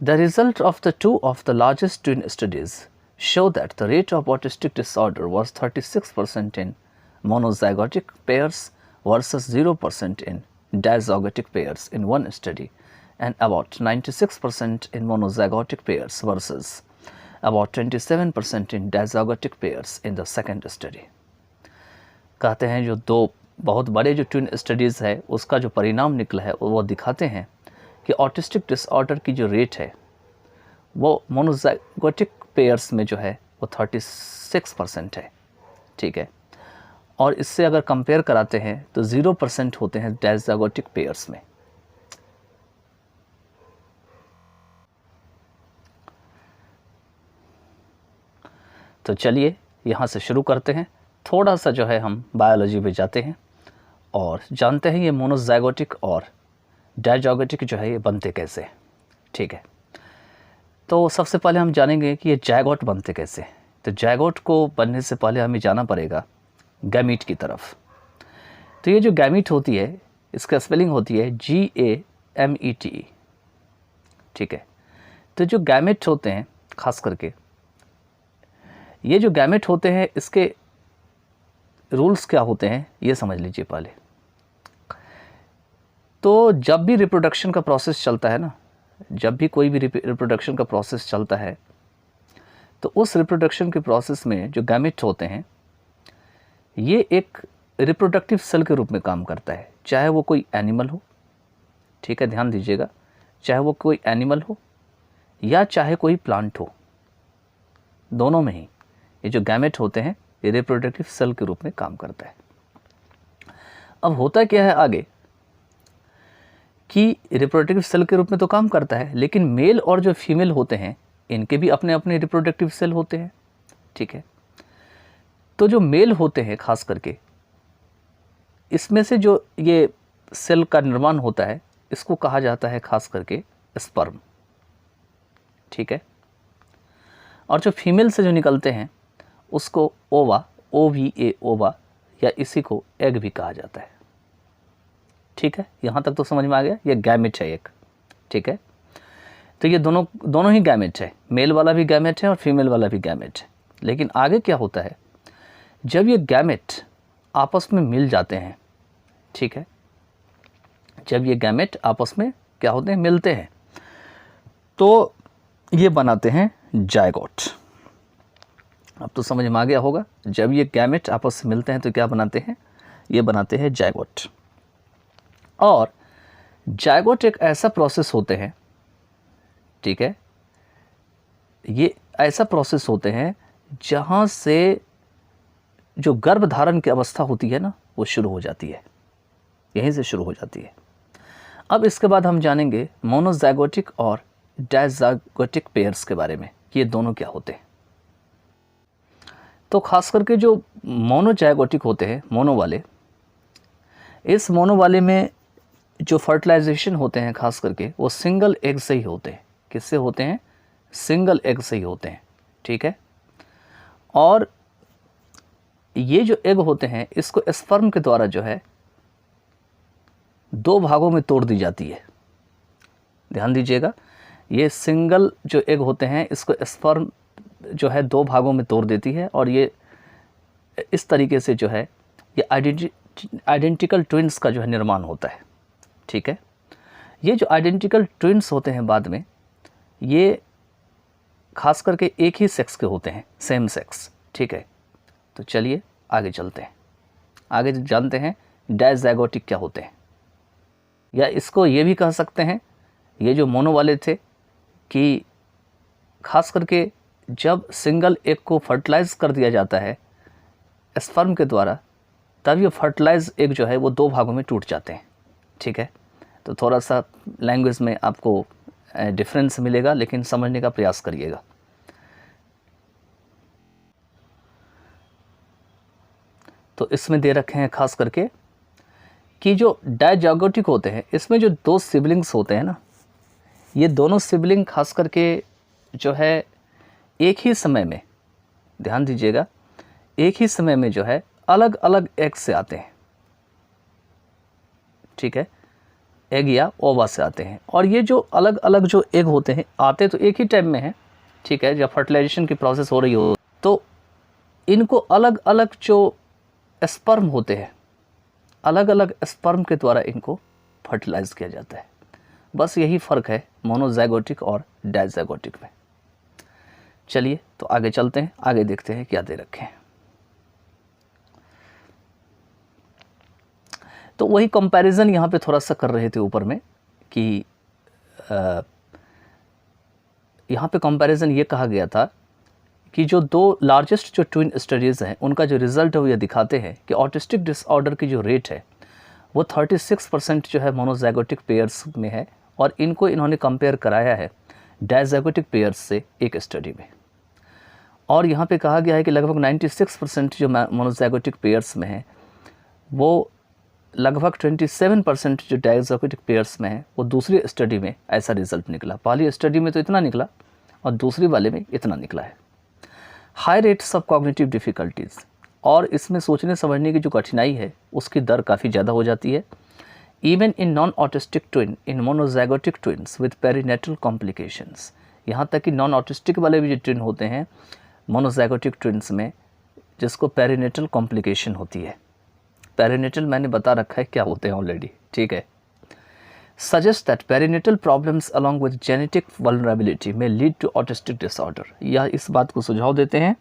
The result of the two of the largest twin studies show that the rate of autistic disorder was 36% in monozygotic pairs versus 0% in dizygotic pairs in one study, and about 96% in monozygotic pairs versus about 27% in dizygotic pairs in the second study. कहते हैं जो दो बहुत बड़े जो twin studies है उसका जो परिणाम निकला है वो दिखाते हैं कि ऑटिस्टिक डिसऑर्डर की जो रेट है वो मोनोजाइगोटिक पेयर्स में जो है वो 36% है, ठीक है, और इससे अगर कंपेयर कराते हैं तो 0% होते हैं डायज़ाइगोटिक पेयर्स में। तो चलिए यहाँ से शुरू करते हैं, थोड़ा सा जो है हम बायोलॉजी में जाते हैं और जानते हैं ये मोनोजाइगोटिक और डायज़ाइगोटिक जो है ये बनते कैसे, ठीक है। तो सबसे पहले हम जानेंगे कि ये जायगोट बनते कैसे। तो जायगोट को बनने से पहले हमें जाना पड़ेगा गैमीट की तरफ। तो ये जो गैमीट होती है इसका स्पेलिंग होती है GAMET, ठीक है। तो जो गैमेट होते हैं, खास करके ये जो गैमेट होते हैं इसके रूल्स क्या होते हैं ये समझ लीजिए पहले। तो जब भी रिप्रोडक्शन का प्रोसेस चलता है ना, जब भी कोई भी रिप्रोडक्शन का प्रोसेस चलता है तो उस रिप्रोडक्शन के प्रोसेस में जो गैमेट होते हैं ये एक रिप्रोडक्टिव सेल के रूप में काम करता है, चाहे वो कोई एनिमल हो, ठीक है, ध्यान दीजिएगा, चाहे वो कोई एनिमल हो या चाहे कोई प्लांट हो, दोनों में ही ये जो गैमेट होते हैं ये रिप्रोडक्टिव सेल के रूप में काम करता है। अब होता क्या है आगे कि रिप्रोडक्टिव सेल के रूप में तो काम करता है, लेकिन मेल और जो फीमेल होते हैं इनके भी अपने अपने रिप्रोडक्टिव सेल होते हैं, ठीक है। तो जो मेल होते हैं खास करके, इसमें से जो ये सेल का निर्माण होता है इसको कहा जाता है खास करके स्पर्म, ठीक है। और जो फीमेल से जो निकलते हैं उसको ओवा, OVA ओवा, या इसी को एग भी कहा जाता है, ठीक है। यहाँ तक तो समझ में आ गया, ये गैमेट है एक, ठीक है। तो ये दोनों ही गैमेट है, मेल वाला भी गैमेट है और फीमेल वाला भी गैमेट है। लेकिन आगे क्या होता है, जब ये गैमेट आपस में मिल जाते हैं, ठीक है, जब ये गैमेट आपस में क्या होते हैं, मिलते हैं, तो ये बनाते हैं जायगोट। अब तो समझ में आ गया होगा, जब ये गैमेट आपस में मिलते हैं तो क्या बनाते हैं, ये बनाते हैं जायगोट। और जायगोट एक ऐसा प्रोसेस होते हैं, ठीक है, ये ऐसा प्रोसेस होते हैं जहाँ से जो गर्भधारण की अवस्था होती है ना वो शुरू हो जाती है, यहीं से शुरू हो जाती है। अब इसके बाद हम जानेंगे मोनोजाइगोटिक और डायजाइगोटिक पेयर्स के बारे में, ये दोनों क्या होते हैं। तो खास करके जो मोनोजाइगोटिक होते हैं, मोनो वाले, इस मोनो वाले में जो फर्टिलाइजेशन होते हैं खास करके वो सिंगल एग से ही होते हैं। किससे होते हैं, सिंगल एग से ही होते हैं, ठीक है। और ये जो एग होते हैं इसको स्पर्म के द्वारा जो है 2 भागों में तोड़ दी जाती है। ध्यान दीजिएगा, ये सिंगल जो एग होते हैं इसको स्पर्म जो है 2 भागों में तोड़ देती है, और ये इस तरीके से जो है ये आइडेंटिकल ट्विंस का जो है निर्माण होता है, ठीक है। ये जो आइडेंटिकल ट्विंस होते हैं बाद में ये खास करके एक ही सेक्स के होते हैं, सेम सेक्स, ठीक है। तो चलिए आगे चलते हैं, आगे जानते हैं डायजाइगोटिक क्या होते हैं। या इसको ये भी कह सकते हैं, ये जो मोनो वाले थे कि खास करके जब सिंगल एग को फर्टिलाइज कर दिया जाता है स्पर्म के द्वारा, तब ये फर्टिलाइज एग जो है वो 2 भागों में टूट जाते हैं, ठीक है। तो थोड़ा सा लैंग्वेज में आपको डिफरेंस मिलेगा, लेकिन समझने का प्रयास करिएगा। तो इसमें दे रखे हैं खास करके कि जो डायजाइगोटिक होते हैं इसमें जो 2 सिबलिंग्स होते हैं ना, ये दोनों सिबलिंग खास करके जो है एक ही समय में, ध्यान दीजिएगा, एक ही समय में जो है अलग अलग एग से आते हैं, ठीक है, एग या ओवा से आते हैं। और ये जो अलग अलग जो एग होते हैं आते तो एक ही टाइम में हैं, ठीक है, जब फर्टिलाइजेशन की प्रोसेस हो रही हो तो इनको अलग अलग जो स्पर्म होते हैं, अलग अलग स्पर्म के द्वारा इनको फर्टिलाइज किया जाता है। बस यही फ़र्क है मोनोजाइगोटिक और डायजाइगोटिक में। चलिए तो आगे चलते हैं, आगे देखते हैं क्या दे रखे हैं। तो वही कंपैरिजन यहाँ पे थोड़ा सा कर रहे थे ऊपर में कि यहाँ पे कंपैरिजन ये कहा गया था कि जो 2 लार्जेस्ट जो ट्विन स्टडीज़ हैं उनका जो रिज़ल्ट है वो ये दिखाते हैं कि ऑटिस्टिक डिसऑर्डर की जो रेट है वो 36% जो है मोनोजाइगोटिक पेयर्स में है, और इनको इन्होंने कंपेयर कराया है डायजाइगोटिक पेयर्स से एक स्टडी में। और यहाँ पे कहा गया है कि लगभग 96% जो मोनोजाइगोटिक पेयर्स में है वो लगभग 27% जो डायजाइगोटिक पेयर्स में है वो दूसरी स्टडी में ऐसा रिजल्ट निकला। पहली स्टडी में तो इतना निकला और दूसरी वाले में इतना निकला है। High rates of cognitive difficulties, और इसमें सोचने समझने की जो कठिनाई है उसकी दर काफ़ी ज़्यादा हो जाती है। Even in non autistic twin in monozygotic twins with perinatal complications, यहाँ तक कि नॉन ऑटिस्टिक वाले भी जो ट्विन होते हैं मोनोजाइगोटिक ट्विन्स में, जिसको पेरीनेटल कॉम्प्लिकेशन होती है। पेरीनेटल मैंने बता रखा है क्या होते हैं ऑलरेडी, ठीक है। Suggest that perinatal problems along with genetic vulnerability में लीड टू ऑटिस्टिक डिसऑर्डर। यह इस बात को सुझाव देते हैं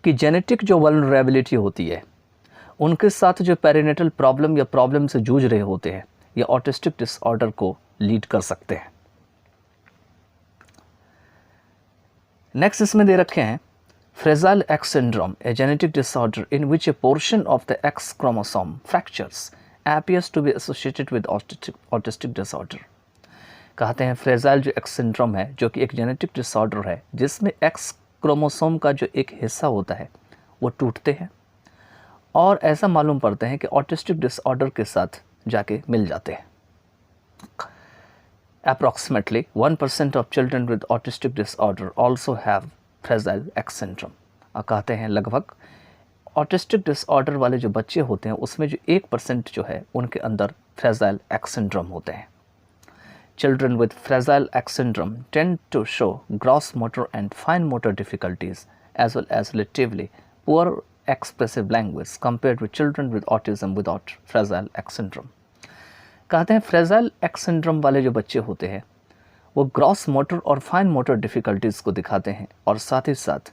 कि जेनेटिक जो वल्नरेबिलिटी होती है उनके साथ जो पेरीनेटल प्रॉब्लम या प्रॉब्लम से जूझ रहे होते हैं ये ऑटिस्टिक डिसऑर्डर को लीड कर सकते हैं। नेक्स्ट इसमें दे रखे हैं Fragile X syndrome, a genetic disorder in which a portion of the X chromosome fractures, appears to be associated with autistic disorder. कहते हैं फ्रेजाइल जो एक्स सिंड्रोम है, जो कि एक जेनेटिक डिसऑर्डर है जिसमें एक्स क्रोमोसोम का जो एक हिस्सा होता है वो टूटते हैं और ऐसा मालूम पड़ते हैं कि ऑटिस्टिक डिसऑर्डर के साथ जाके मिल जाते हैं. Approximately 1% of children with autistic disorder also have fragile X syndrome. कहते हैं लगभग ऑटिस्टिक डिसऑर्डर वाले जो बच्चे होते हैं उसमें जो 1% जो है उनके अंदर फ्रेजाइल एक्स सिंड्रोम होते हैं. Children with fragile X syndrome tend to show gross motor and fine motor difficulties as well as relatively poor expressive language compared with children with autism without fragile X syndrome. कहते हैं fragile x syndrome वाले जो बच्चे होते हैं वो gross motor और fine motor difficulties को दिखाते हैं और साथ ही साथ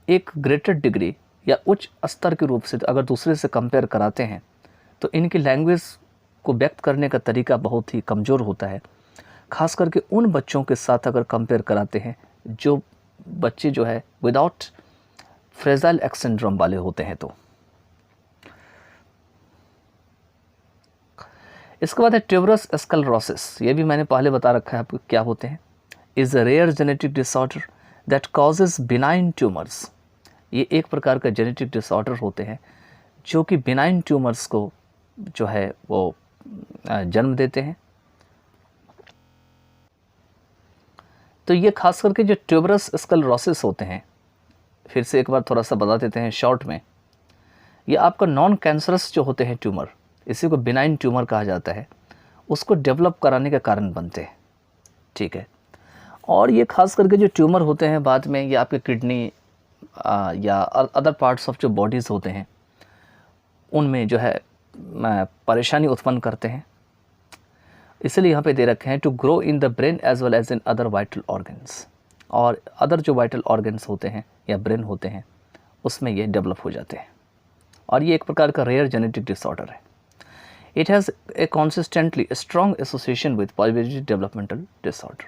एक ग्रेटर डिग्री या उच्च स्तर के रूप से अगर दूसरे से कंपेयर कराते हैं तो इनकी लैंग्वेज को व्यक्त करने का तरीका बहुत ही कमज़ोर होता है, ख़ास करके उन बच्चों के साथ अगर कंपेयर कराते हैं जो बच्चे जो है विदाउट फ्रेजाइल एक्स सिंड्रोम वाले होते हैं. तो इसके बाद है ट्यूबरस स्क्लेरोसिस. ये भी मैंने पहले बता रखा है आपको क्या होते हैं. Is a rare genetic disorder that causes benign tumours. ये एक प्रकार का जेनेटिक डिसऑर्डर होते हैं जो कि बिनाइन ट्यूमर्स को जो है वो जन्म देते हैं. तो ये खास करके जो ट्यूबरस स्क्लेरोसिस होते हैं, फिर से एक बार थोड़ा सा बता देते हैं शॉर्ट में. ये आपका नॉन कैंसरस जो होते हैं ट्यूमर, इसी को बिनाइन ट्यूमर कहा जाता है, उसको डेवलप कराने का कारण बनते हैं. ठीक है. और ये खास करके जो ट्यूमर होते हैं बाद में ये आपके किडनी या अदर पार्ट्स ऑफ जो बॉडीज़ होते हैं उनमें जो है परेशानी उत्पन्न करते हैं. इसलिए यहाँ पे दे रखे हैं to grow in the brain as well as in other vital organs. और अदर जो वाइटल ऑर्गन्स होते हैं या ब्रेन होते हैं उसमें ये डेवलप हो जाते हैं. और ये एक प्रकार का रेयर जेनेटिक डिसऑर्डर है. It has a consistently strong association with polyvagal developmental disorder.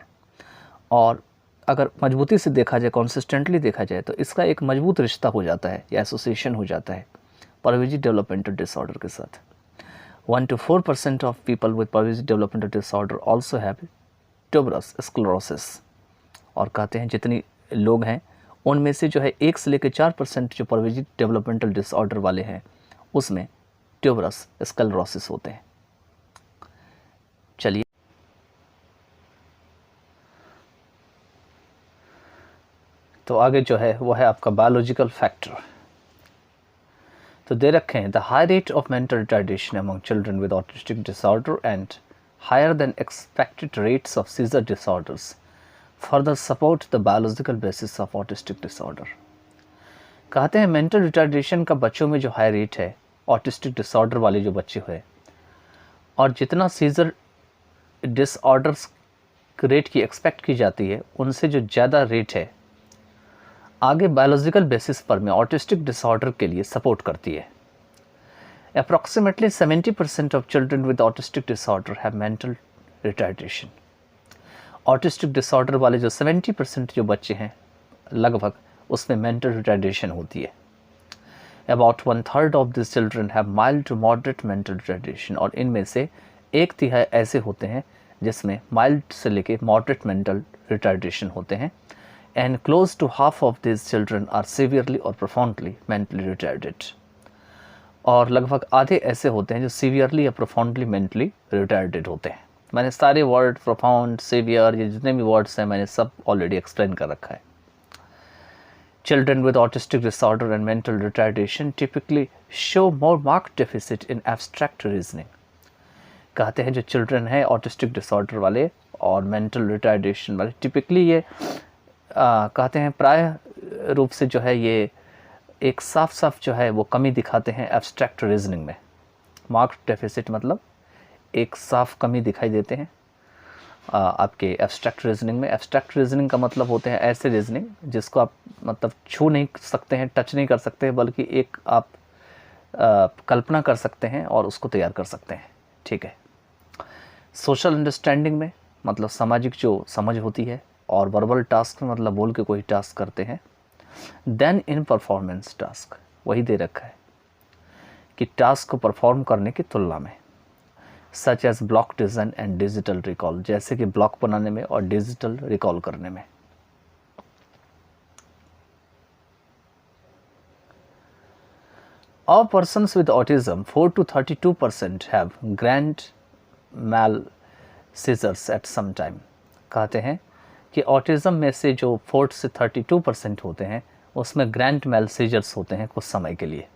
और अगर मजबूती से देखा जाए, कॉन्सिस्टेंटली देखा जाए, तो इसका एक मजबूत रिश्ता हो जाता है या एसोसिएशन हो जाता है पॉलीवेजिक डेवलपमेंटल डिसऑर्डर के साथ. 1 to 4% of people with polyvagal developmental disorder also have tuberous sclerosis. और कहते हैं जितनी लोग हैं उनमें से जो है 1 से लेकर 4% जो पॉलीवेजिक डेवलपमेंटल डिसऑर्डर वाले हैं उसमें ट्यूबरस स्क्लेरोसिस होते हैं. चलिए तो आगे जो है वो है आपका बायोलॉजिकल फैक्टर. तो दे रखे हैं the high rate of mental retardation among children with autistic disorder and higher than expected rates of seizure disorders further support the biological basis of autistic disorder. कहते हैं मेंटल रिटार्डेशन का बच्चों में जो हाई रेट है autistic disorder वाले जो बच्चे हुए और जितना सीजर डिसऑर्डर्स रेट की एक्सपेक्ट की जाती है उनसे जो ज़्यादा रेट है आगे बायोलॉजिकल बेसिस पर में ऑटिस्टिक डिसऑर्डर के लिए सपोर्ट करती है. Approximately 70% of children with autistic disorder have mental retardation. Autistic disorder वाले जो 70% जो बच्चे हैं लगभग उसमें मेंटल रिटार्डेशन होती है. About 1/3 of this children have mild to moderate mental retardation. और इनमें से 1/3 ऐसे होते हैं जिसमें माइल्ड से लेके मॉडरेट मेंटल रिटार्डेशन होते हैं. And close to half of these children are severely or profoundly mentally retarded. और लगभग आधे ऐसे होते हैं जो सीवियरली या प्रोफाउंडली मेंटली रिटार्डेड होते हैं. मैंने सारे वर्ड प्रोफाउंड, सीवियर, ये जितने भी वर्ड्स हैं मैंने सब ऑलरेडी एक्सप्लेन कर रखा है. Children with autistic disorder and mental retardation typically show more marked deficit in abstract reasoning. कहते हैं जो चिल्ड्रन है ऑटिस्टिक डिसऑर्डर वाले और मेंटल रिटार्डेशन वाले टिपिकली ये कहते हैं प्राय रूप से जो है ये एक साफ साफ जो है वो कमी दिखाते हैं एब्स्ट्रैक्ट रीजनिंग में. मार्क्ड डेफिसिट मतलब एक साफ कमी दिखाई देते हैं आपके एब्स्ट्रैक्ट रीजनिंग में. एब्स्ट्रैक्ट रीजनिंग का मतलब होते हैं ऐसे रीजनिंग जिसको आप मतलब छू नहीं सकते हैं, टच नहीं कर सकते हैं, बल्कि एक आप कल्पना कर सकते हैं और उसको तैयार कर सकते हैं. ठीक है. सोशल अंडरस्टैंडिंग में मतलब सामाजिक जो समझ होती है, और वर्बल टास्क में मतलब बोल के कोई टास्क करते हैं. देन इन परफॉर्मेंस टास्क, वही दे रखा है कि टास्क को परफॉर्म करने की तुलना में, such as block design and digital recall, जैसे कि ब्लॉक बनाने में और डिजिटल रिकॉल करने में। All persons with autism, 4 to 32% have grand mal seizures at some time। कहते हैं कि ऑटिज़म में से जो 4 से 32% होते हैं उसमें ग्रैंड मैल सीजर्स होते हैं कुछ समय के लिए।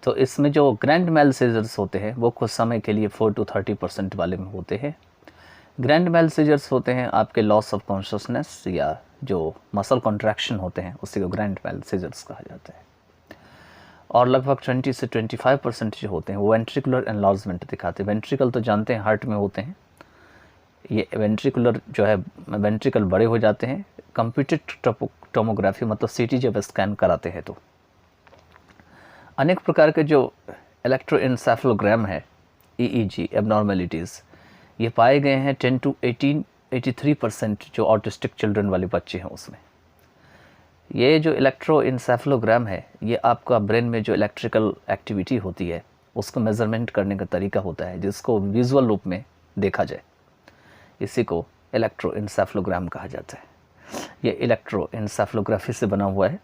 तो इसमें जो ग्रैंड मैल सीजर्स होते हैं वो कुछ समय के लिए 4 to 30% वाले में होते हैं। ग्रैंड मैल सीजर्स होते हैं आपके लॉस ऑफ कॉन्शियसनेस या जो मसल कॉन्ट्रैक्शन होते हैं उसी को ग्रैंड मैल सीजर्स कहा जाता है। और लगभग 20 से 25% जो होते हैं वो वेंट्रिकुलर एनलार्जमेंट दिखाते हैं। वेंट्रिकल तो जानते हैं हार्ट में होते हैं, ये वेंट्रिकुलर जो है वेंट्रिकल बड़े हो जाते हैं। कंप्यूटेड टोमोग्राफी मतलब सीटी जब स्कैन कराते हैं तो अनेक प्रकार के जो इलेक्ट्रोएन्सेफेलोग्राम है ईईजी एबनॉर्मेलिटीज़ ये पाए गए हैं 10 to 83% जो ऑटिस्टिक चिल्ड्रन वाले बच्चे हैं उसमें। ये जो इलेक्ट्रोएन्सेफेलोग्राम है ये आपका ब्रेन में जो इलेक्ट्रिकल एक्टिविटी होती है उसको मेज़रमेंट करने का तरीका होता है जिसको विजुअल रूप में देखा जाए, इसी को इलेक्ट्रोएन्सेफेलोग्राम कहा जाता है। ये इलेक्ट्रोएन्सेफेलोग्राफी से बना हुआ है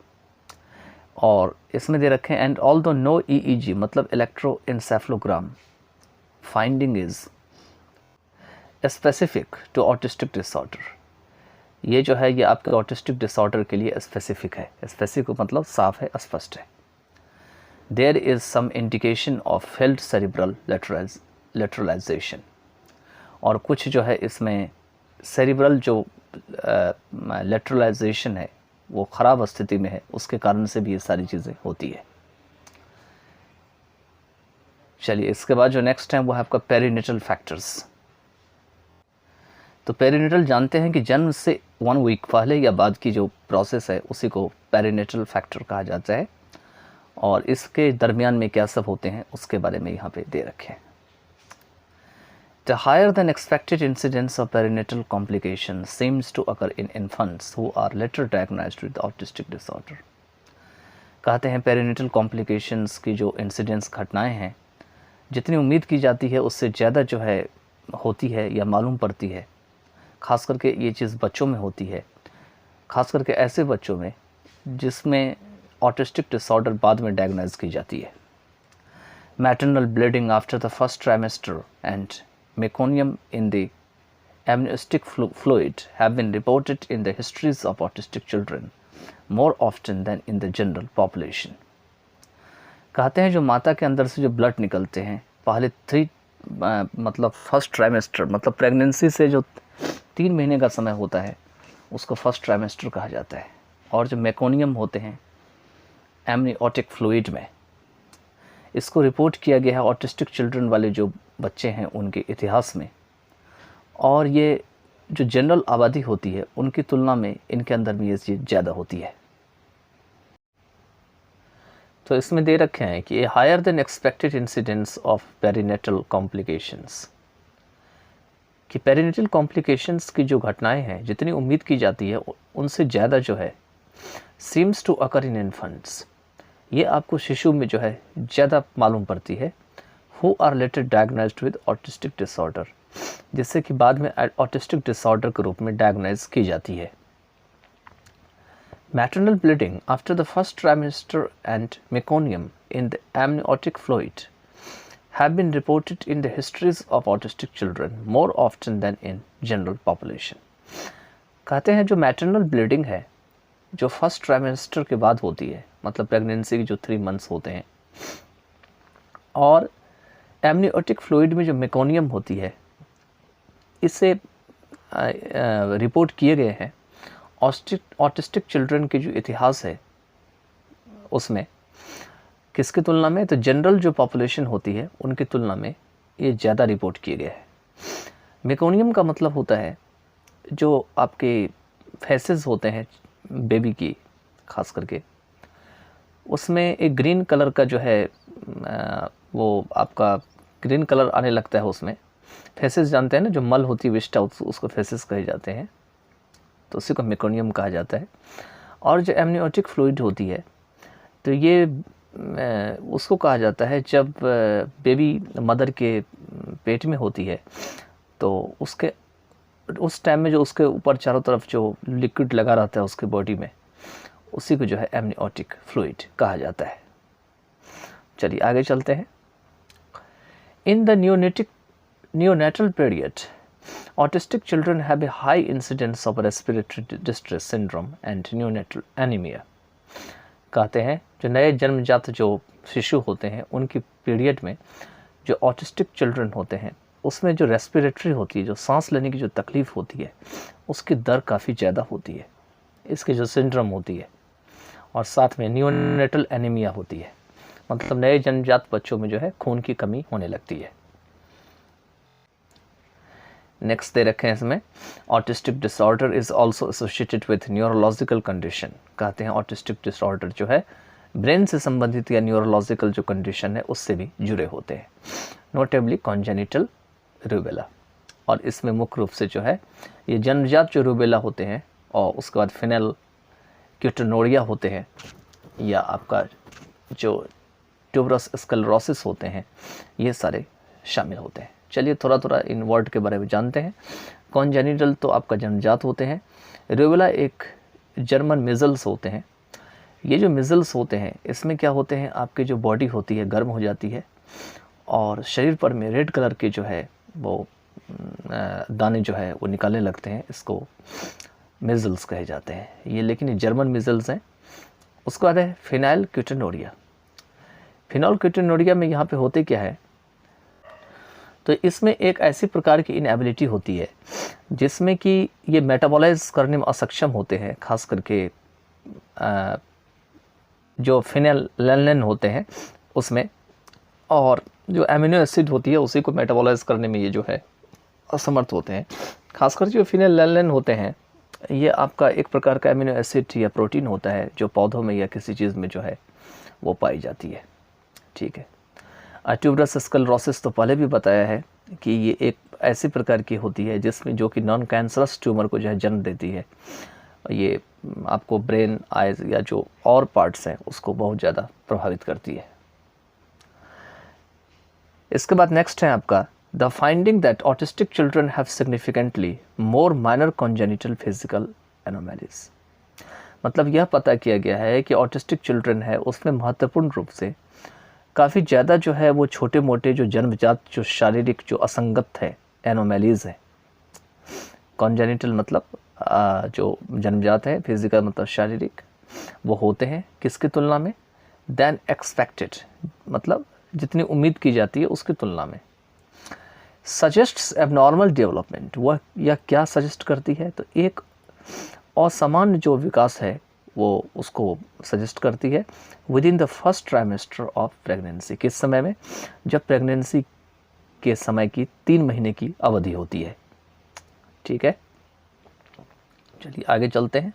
और इसमें दे रखे हैं एंड ऑल्दो नो ईईजी मतलब electroencephalogram finding is specific to autistic disorder. ये जो है ये आपके ऑटिस्टिक डिसऑर्डर के लिए स्पेसिफिक है। स्पेसिफिक मतलब साफ है, स्पष्ट है। There is some indication of failed cerebral lateralization, और कुछ जो है इसमें सेरिब्रल जो लेटरलाइजेशन है वो ख़राब स्थिति में है, उसके कारण से भी ये सारी चीज़ें होती है। चलिए इसके बाद जो नेक्स्ट है वो है आपका पेरिनेटल फैक्टर्स। तो पेरिनेटल जानते हैं कि जन्म से 1 वीक पहले या बाद की जो प्रोसेस है उसी को पेरिनेटल फैक्टर कहा जाता है, और इसके दरमियान में क्या सब होते हैं उसके बारे में यहाँ पे दे रखे हैं। The higher than expected incidence of perinatal complications seems to occur in infants who are later diagnosed with autistic disorder। कहते हैं पेरिनेटल कॉम्प्लिकेशंस की जो इंसिडेंस घटनाएं हैं जितनी उम्मीद की जाती है उससे ज़्यादा जो है होती है या मालूम पड़ती है, ख़ास करके ये चीज़ बच्चों में होती है, ख़ास करके ऐसे बच्चों में जिसमें ऑटिस्टिक डिसऑर्डर बाद में डायग्नोज की जाती है। Maternal bleeding after the first trimester and meconium in the amniotic fluid have been reported in the histories of autistic children more often than in the general population। कहते हैं जो माता के अंदर से जो ब्लड निकलते हैं पहले मतलब फर्स्ट ट्राइमेस्टर मतलब प्रेगनेंसी से जो 3 महीने का समय होता है उसको फर्स्ट ट्राइमेस्टर कहा जाता है। और जो मेकोनियम होते हैं एमनियोटिक फ्लूइड में, इसको रिपोर्ट किया गया है ऑटिस्टिक चिल्ड्रन वाले जो बच्चे हैं उनके इतिहास में, और ये जो जनरल आबादी होती है उनकी तुलना में इनके अंदर भी ये चीज़ ज़्यादा होती है। तो इसमें दे रखे हैं कि higher than expected incidence of perinatal complications, कि पेरिनेटल कॉम्प्लिकेशंस की जो घटनाएं हैं जितनी उम्मीद की जाती है उनसे ज़्यादा जो है seems to occur in infants, ये आपको शिशु में जो है ज़्यादा मालूम पड़ती है। Who are later diagnosed with autistic disorder, जिससे कि बाद में ऑटिस्टिक डिसऑर्डर के रूप में डायग्नोज की जाती है। Maternal bleeding after the first trimester and meconium in the amniotic fluid have been reported in the histories of autistic children more often than in general population. कहते हैं जो मैटरनल ब्लीडिंग है जो फर्स्ट ट्राइमेस्टर के बाद होती है, मतलब प्रेगनेंसी के जो 3 मंथ्स होते हैं, और एमनियोटिक फ्लूइड में जो मेकोनियम होती है, इससे रिपोर्ट किए गए हैं ऑटिस्टिक चिल्ड्रन के जो इतिहास है उसमें किसकी तुलना में, तो जनरल जो पॉपुलेशन होती है उनकी तुलना में ये ज़्यादा रिपोर्ट किए गए हैं। मेकोनियम का मतलब होता है जो आपके फेसेस होते हैं बेबी की, खास करके उसमें एक ग्रीन कलर का जो है वो आपका ग्रीन कलर आने लगता है उसमें, फेसेस जानते हैं ना, जो मल होती है विष्ठा, उसको फेसेस कहे जाते हैं, तो उसी को मेकोनियम कहा जाता है। और जो एमनियोटिक फ्लूइड होती है तो ये उसको कहा जाता है जब बेबी मदर के पेट में होती है तो उसके उस टाइम में जो उसके ऊपर चारों तरफ जो लिक्विड लगा रहता है उसके बॉडी में, उसी को जो है एमनियोटिक फ्लूइड कहा जाता है। चलिए आगे चलते हैं। In the neonatal period, autistic children have a high incidence of respiratory distress syndrome and neonatal anemia। कहते हैं जो नए जन्मजात जो शिशु होते हैं उनकी पीरियड में जो ऑटिस्टिक चिल्ड्रन होते हैं उसमें जो रेस्पिरेटरी होती है, जो सांस लेने की जो तकलीफ़ होती है, उसकी दर काफ़ी ज़्यादा होती है, इसकी जो सिंड्रोम होती है, और साथ में नियोनेटल एनीमिया होती है, मतलब नए जन्मजात बच्चों में जो है खून की कमी होने लगती है। नेक्स्ट दे रखे हैं इसमें, autistic disorder is also associated with neurological condition. कहते हैं ऑटिस्टिक डिसऑर्डर जो है ब्रेन से संबंधित या न्यूरोलॉजिकल जो कंडीशन है उससे भी जुड़े होते हैं, नोटेबली कॉन्जेनिटल रूबेला। और इसमें मुख्य रूप से जो है ये जन्मजात जो रूबेला होते हैं और उसके बाद फिनेल क्यूटोनोरिया होते हैं, या आपका जो ट्यूबरस स्क्लेरोसिस होते हैं, ये सारे शामिल होते हैं। चलिए थोड़ा थोड़ा इन वर्ड के बारे में जानते हैं। कॉन्जेनिटल तो आपका जन्मजात होते हैं, रूबेला एक जर्मन मिजल्स होते हैं। ये जो मिजल्स होते हैं इसमें क्या होते हैं, आपकी जो बॉडी होती है गर्म हो जाती है और शरीर पर में रेड कलर के जो है वो दाने जो है वो निकालने लगते हैं, इसको मिजल्स कहे जाते हैं ये, लेकिन ये जर्मन मिजल्स हैं। उसके बाद है फिनाइल क्यूटिनोरिया। फिनाइल क्यूटिनोरिया में यहाँ पे होते क्या है, तो इसमें एक ऐसी प्रकार की इनएबिलिटी होती है जिसमें कि ये मेटाबोलाइज करने में असक्षम होते हैं, खास करके जो फिनाइलैलानाइन होते हैं उसमें, और जो एमिनो एसिड होती है उसी को मेटाबोलाइज करने में ये जो है असमर्थ होते हैं। खासकर जो फिनाइलैलानाइन होते हैं ये आपका एक प्रकार का एमिनो एसिड या प्रोटीन होता है जो पौधों में या किसी चीज़ में जो है वो पाई जाती है। ठीक है, ट्यूबरस स्क्लेरोसिस तो पहले भी बताया है कि ये एक ऐसी प्रकार की होती है जिसमें जो कि नॉन कैंसरस ट्यूमर को जो है जन्म देती है। ये आपको ब्रेन, आइज या जो और पार्ट्स हैं उसको बहुत ज़्यादा प्रभावित करती है। इसके बाद नेक्स्ट है आपका the finding that autistic children have significantly more minor congenital physical anomalies. मतलब यह पता किया गया है कि ऑटिस्टिक चिल्ड्रन है उसमें महत्वपूर्ण रूप से काफ़ी ज़्यादा जो है वो छोटे मोटे जो जन्मजात जो शारीरिक जो असंगत है एनोमैलीज है। कॉन्जेनिटल मतलब जो जन्मजात है, फिजिकल मतलब शारीरिक, वो होते हैं किसकी तुलना में, देन एक्सपेक्टेड मतलब जितनी उम्मीद की जाती है उसकी तुलना में। सजेस्ट्स एबनॉर्मल डेवलपमेंट, वह यह क्या सजेस्ट करती है, तो एक असामान्य जो विकास है वो उसको सजेस्ट करती है with in the first trimester of pregnancy. किस समय में, जब प्रेगनेंसी के समय की 3 महीने की अवधि होती है। ठीक है, चलिए आगे चलते हैं।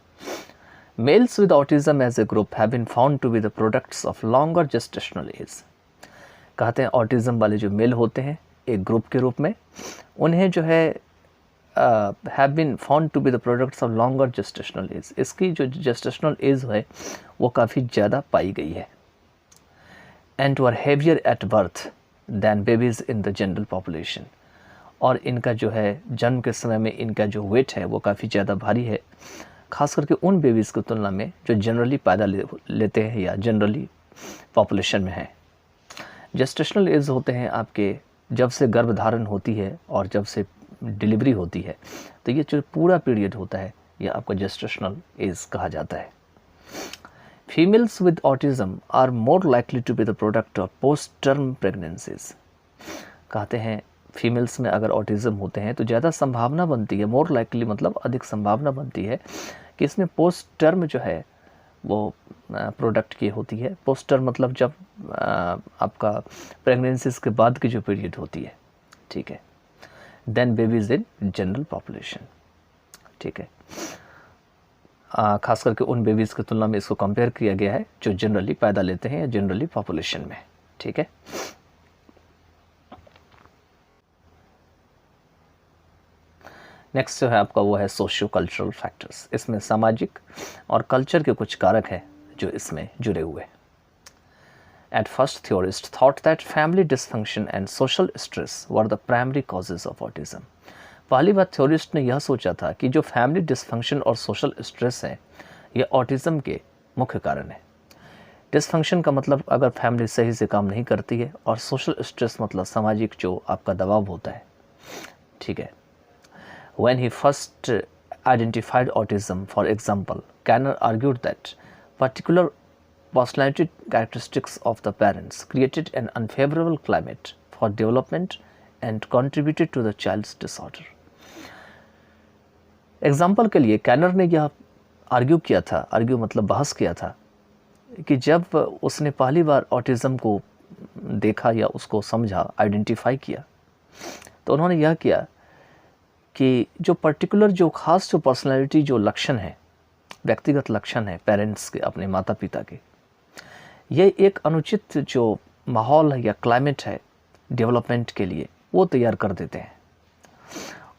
Males with autism as a group have been found to be the products of longer gestational age. कहते हैं ऑटिज्म वाले जो मेल होते हैं एक ग्रुप के रूप में, उन्हें जो है have been found to be the products of longer gestational age। इसकी जो gestational age है वो काफ़ी ज़्यादा पाई गई है। and were heavier at birth than babies in the general population। और इनका जो है जन्म के समय में इनका जो वेट है वो काफ़ी ज़्यादा भारी है, खास करके उन बेबीज़ की तुलना में जो जनरली पैदा लेते हैं या जनरली पॉपुलेशन में है। जेस्टेशनल एज होते हैं आपके जब से गर्भधारण होती है और जब से डिलीवरी होती है, तो ये जो पूरा पीरियड होता है ये आपका जेस्टेशनल एज कहा जाता है। Females with autism are more likely to be the product of post term pregnancies. कहते हैं फीमेल्स में अगर ऑटिज्म होते हैं तो ज़्यादा संभावना बनती है, मोर लाइकली मतलब अधिक संभावना बनती है कि इसमें पोस्ट टर्म जो है वो प्रोडक्ट की होती है। पोस्ट टर्म मतलब जब आपका प्रेगनेंसीज के बाद की जो पीरियड होती है। ठीक है, then babies in general population. ठीक है, खास करके उन बेबीज़ की तुलना में इसको कंपेयर किया गया है जो जनरली पैदा लेते हैं या जनरली पॉपुलेशन में। ठीक है, नेक्स्ट जो है आपका वो है सोशियो कल्चरल फैक्टर्स। इसमें सामाजिक और कल्चर के कुछ कारक हैं जो इसमें जुड़े हुए हैं। At first, theorists thought that family dysfunction and social stress were the primary causes of autism. पहली बात थ्योरिस्ट ने यह सोचा था कि जो फैमिली डिसफंक्शन और सोशल स्ट्रेस है ये ऑटिज़म के मुख्य कारण है। डिसफंक्शन का मतलब अगर फैमिली सही से काम नहीं करती है, और सोशल स्ट्रेस मतलब सामाजिक जो आपका दबाव होता है। ठीक है। When he first identified autism, for example, Kanner argued that particular personality characteristics of the parents created an unfavorable climate for development and contributed to the child's disorder. Example के लिए कैनर ने यह आर्ग्यू किया था, आर्ग्यू मतलब बहस किया था, कि जब उसने पहली बार ऑटिज़म को देखा या उसको समझा, आइडेंटिफाई किया, तो उन्होंने यह किया कि जो पर्टिकुलर जो ख़ास जो पर्सनालिटी जो लक्षण है, व्यक्तिगत लक्षण है पेरेंट्स के, अपने माता पिता के, ये एक अनुचित जो माहौल है या क्लाइमेट है डेवलपमेंट के लिए वो तैयार कर देते हैं,